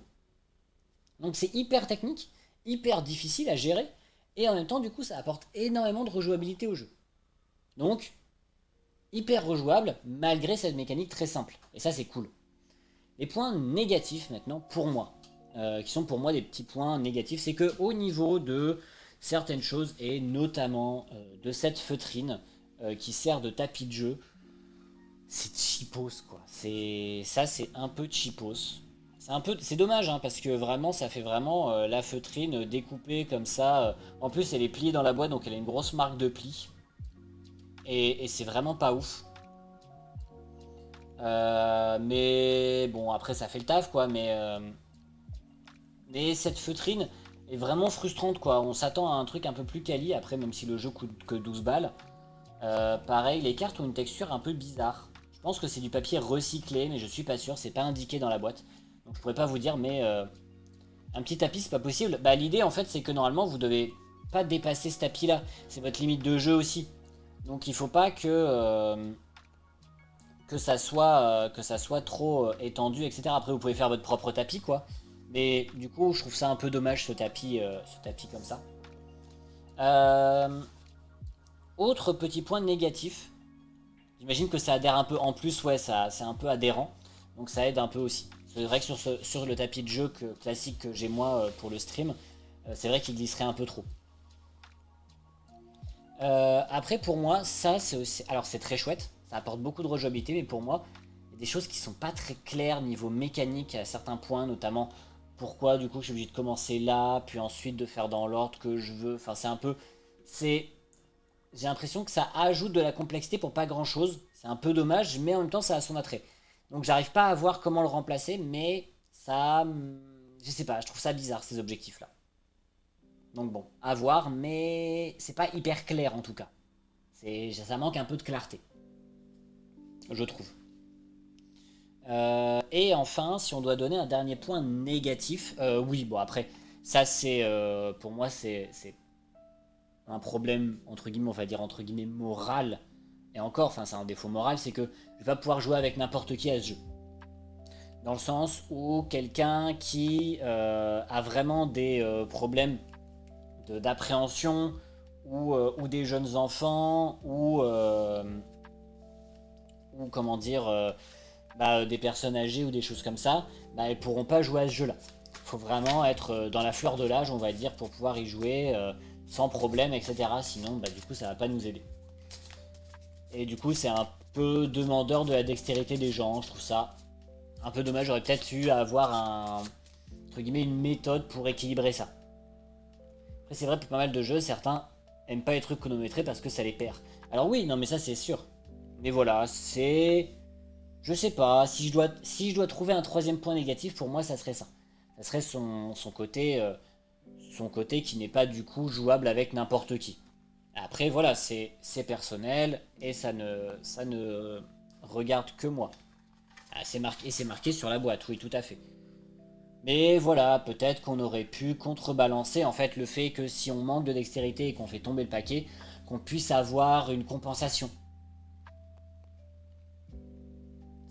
Donc c'est hyper technique, hyper difficile à gérer. Et en même temps, du coup, ça apporte énormément de rejouabilité au jeu. Donc, hyper rejouable, malgré cette mécanique très simple. Et ça, c'est cool. Les points négatifs, maintenant, pour moi, qui sont pour moi des petits points négatifs, c'est que au niveau de certaines choses, et notamment de cette feutrine qui sert de tapis de jeu, c'est cheapos, quoi. Ça, c'est un peu cheapos. C'est dommage, hein, parce que vraiment, ça fait vraiment la feutrine découpée comme ça. En plus, elle est pliée dans la boîte, donc elle a une grosse marque de pli. Et c'est vraiment pas ouf. Mais bon, après, ça fait le taf, quoi. Mais cette feutrine est vraiment frustrante, quoi. On s'attend à un truc un peu plus quali, après, même si le jeu coûte que 12 balles. Pareil, les cartes ont une texture un peu bizarre. Je pense que c'est du papier recyclé, mais je suis pas sûr, c'est pas indiqué dans la boîte. Donc je pourrais pas vous dire, mais un petit tapis, c'est pas possible. Bah, l'idée, en fait, c'est que normalement, vous devez pas dépasser ce tapis-là. C'est votre limite de jeu aussi. Donc il faut pas que ça soit trop étendu, etc. Après, vous pouvez faire votre propre tapis, quoi. Mais du coup, je trouve ça un peu dommage, ce tapis comme ça. Autre petit point négatif. J'imagine que ça adhère un peu en plus, ouais, c'est un peu adhérent. Donc ça aide un peu aussi. C'est vrai que sur le tapis de jeu classique que j'ai moi pour le stream, c'est vrai qu'il glisserait un peu trop. Après, pour moi, ça, c'est aussi... Alors, c'est très chouette. Ça apporte beaucoup de rejouabilité, mais pour moi, il y a des choses qui sont pas très claires niveau mécanique à certains points, notamment pourquoi, du coup, je suis obligé de commencer là, puis ensuite de faire dans l'ordre que je veux. Enfin, c'est un peu... C'est... J'ai l'impression que ça ajoute de la complexité pour pas grand chose. C'est un peu dommage, mais en même temps, ça a son attrait. Donc, j'arrive pas à voir comment le remplacer, mais ça. Je sais pas, je trouve ça bizarre ces objectifs-là. Donc, bon, à voir, mais c'est pas hyper clair en tout cas. Ça manque un peu de clarté, je trouve. Et enfin, si on doit donner un dernier point négatif, oui, bon, après, ça c'est. Pour moi, c'est un problème, entre guillemets, on va dire entre guillemets moral, et encore, enfin c'est un défaut moral, c'est que je vais pas pouvoir jouer avec n'importe qui à ce jeu. Dans le sens où quelqu'un qui a vraiment des problèmes d'appréhension, ou des jeunes enfants, ou comment dire, des personnes âgées ou des choses comme ça, elles pourront pas jouer à ce jeu-là. Il faut vraiment être dans la fleur de l'âge, on va dire, pour pouvoir y jouer sans problème, etc. Sinon, du coup, ça va pas nous aider. Et du coup, c'est un peu demandeur de la dextérité des gens. Je trouve ça un peu dommage. J'aurais peut-être eu à avoir entre guillemets, une méthode pour équilibrer ça. Après, c'est vrai, pour pas mal de jeux, certains aiment pas les trucs chronométrés parce que ça les perd. Alors oui, non, mais ça, c'est sûr. Mais voilà, c'est... Je sais pas, si je dois trouver un troisième point négatif, pour moi, ça serait ça. Ça serait son côté qui n'est pas du coup jouable avec n'importe qui. Après, voilà, c'est personnel et ça ne regarde que moi. Ah, c'est marqué sur la boîte, oui, tout à fait. Mais voilà, peut-être qu'on aurait pu contrebalancer en fait le fait que si on manque de dextérité et qu'on fait tomber le paquet, qu'on puisse avoir une compensation.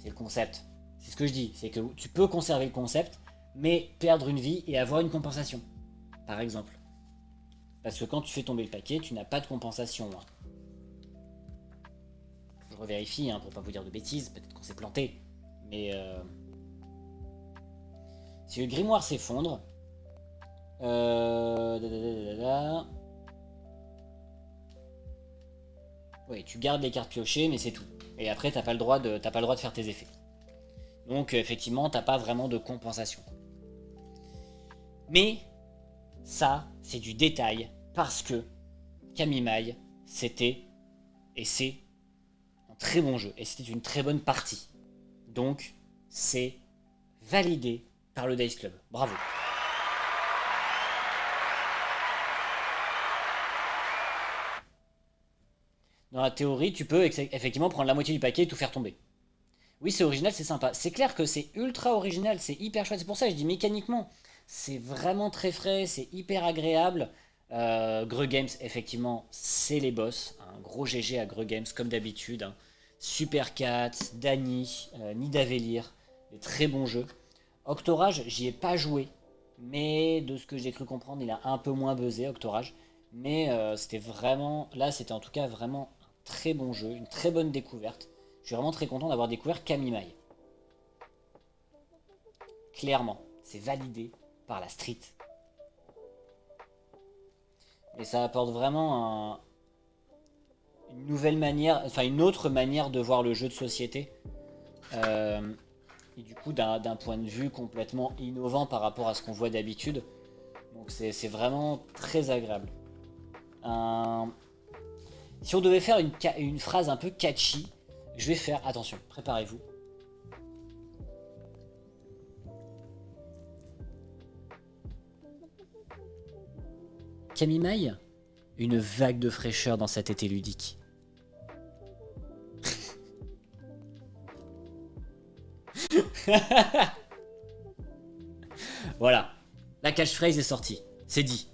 C'est le concept. C'est ce que je dis, c'est que tu peux conserver le concept, mais perdre une vie et avoir une compensation, par exemple. Parce que quand tu fais tomber le paquet, tu n'as pas de compensation. Hein. Je revérifie, hein, pour pas vous dire de bêtises, peut-être qu'on s'est planté. Mais si le grimoire s'effondre... Oui, tu gardes les cartes piochées, mais c'est tout. Et après, t'as pas le droit de faire tes effets. Donc, effectivement, t'as pas vraiment de compensation. Mais, ça, c'est du détail, parce que Camille, c'était, et c'est, un très bon jeu, et c'était une très bonne partie. Donc, c'est validé par le Dice Club. Bravo. Dans la théorie, tu peux effectivement prendre la moitié du paquet et tout faire tomber. Oui, c'est original, c'est sympa. C'est clair que c'est ultra original, c'est hyper chouette. C'est pour ça que je dis mécaniquement, c'est vraiment très frais, c'est hyper agréable. Greux Games, effectivement, c'est les boss. Un gros GG à Greux Games, comme d'habitude. Hein. Super Cat, Dany, Nidavellir, des très bons jeux. Octorage, j'y ai pas joué, mais de ce que j'ai cru comprendre, il a un peu moins buzzé, Octorage. Mais c'était vraiment, là c'était en tout cas vraiment un très bon jeu, une très bonne découverte. Je suis vraiment très content d'avoir découvert Camille. Clairement, c'est validé par la street. Et ça apporte vraiment une nouvelle manière, enfin une autre manière de voir le jeu de société. Et du coup d'un point de vue complètement innovant par rapport à ce qu'on voit d'habitude. Donc c'est vraiment très agréable. Si on devait faire une phrase un peu catchy, je vais faire, attention, préparez-vous. Camille, une vague de fraîcheur dans cet été ludique. Voilà, la catchphrase est sortie, c'est dit.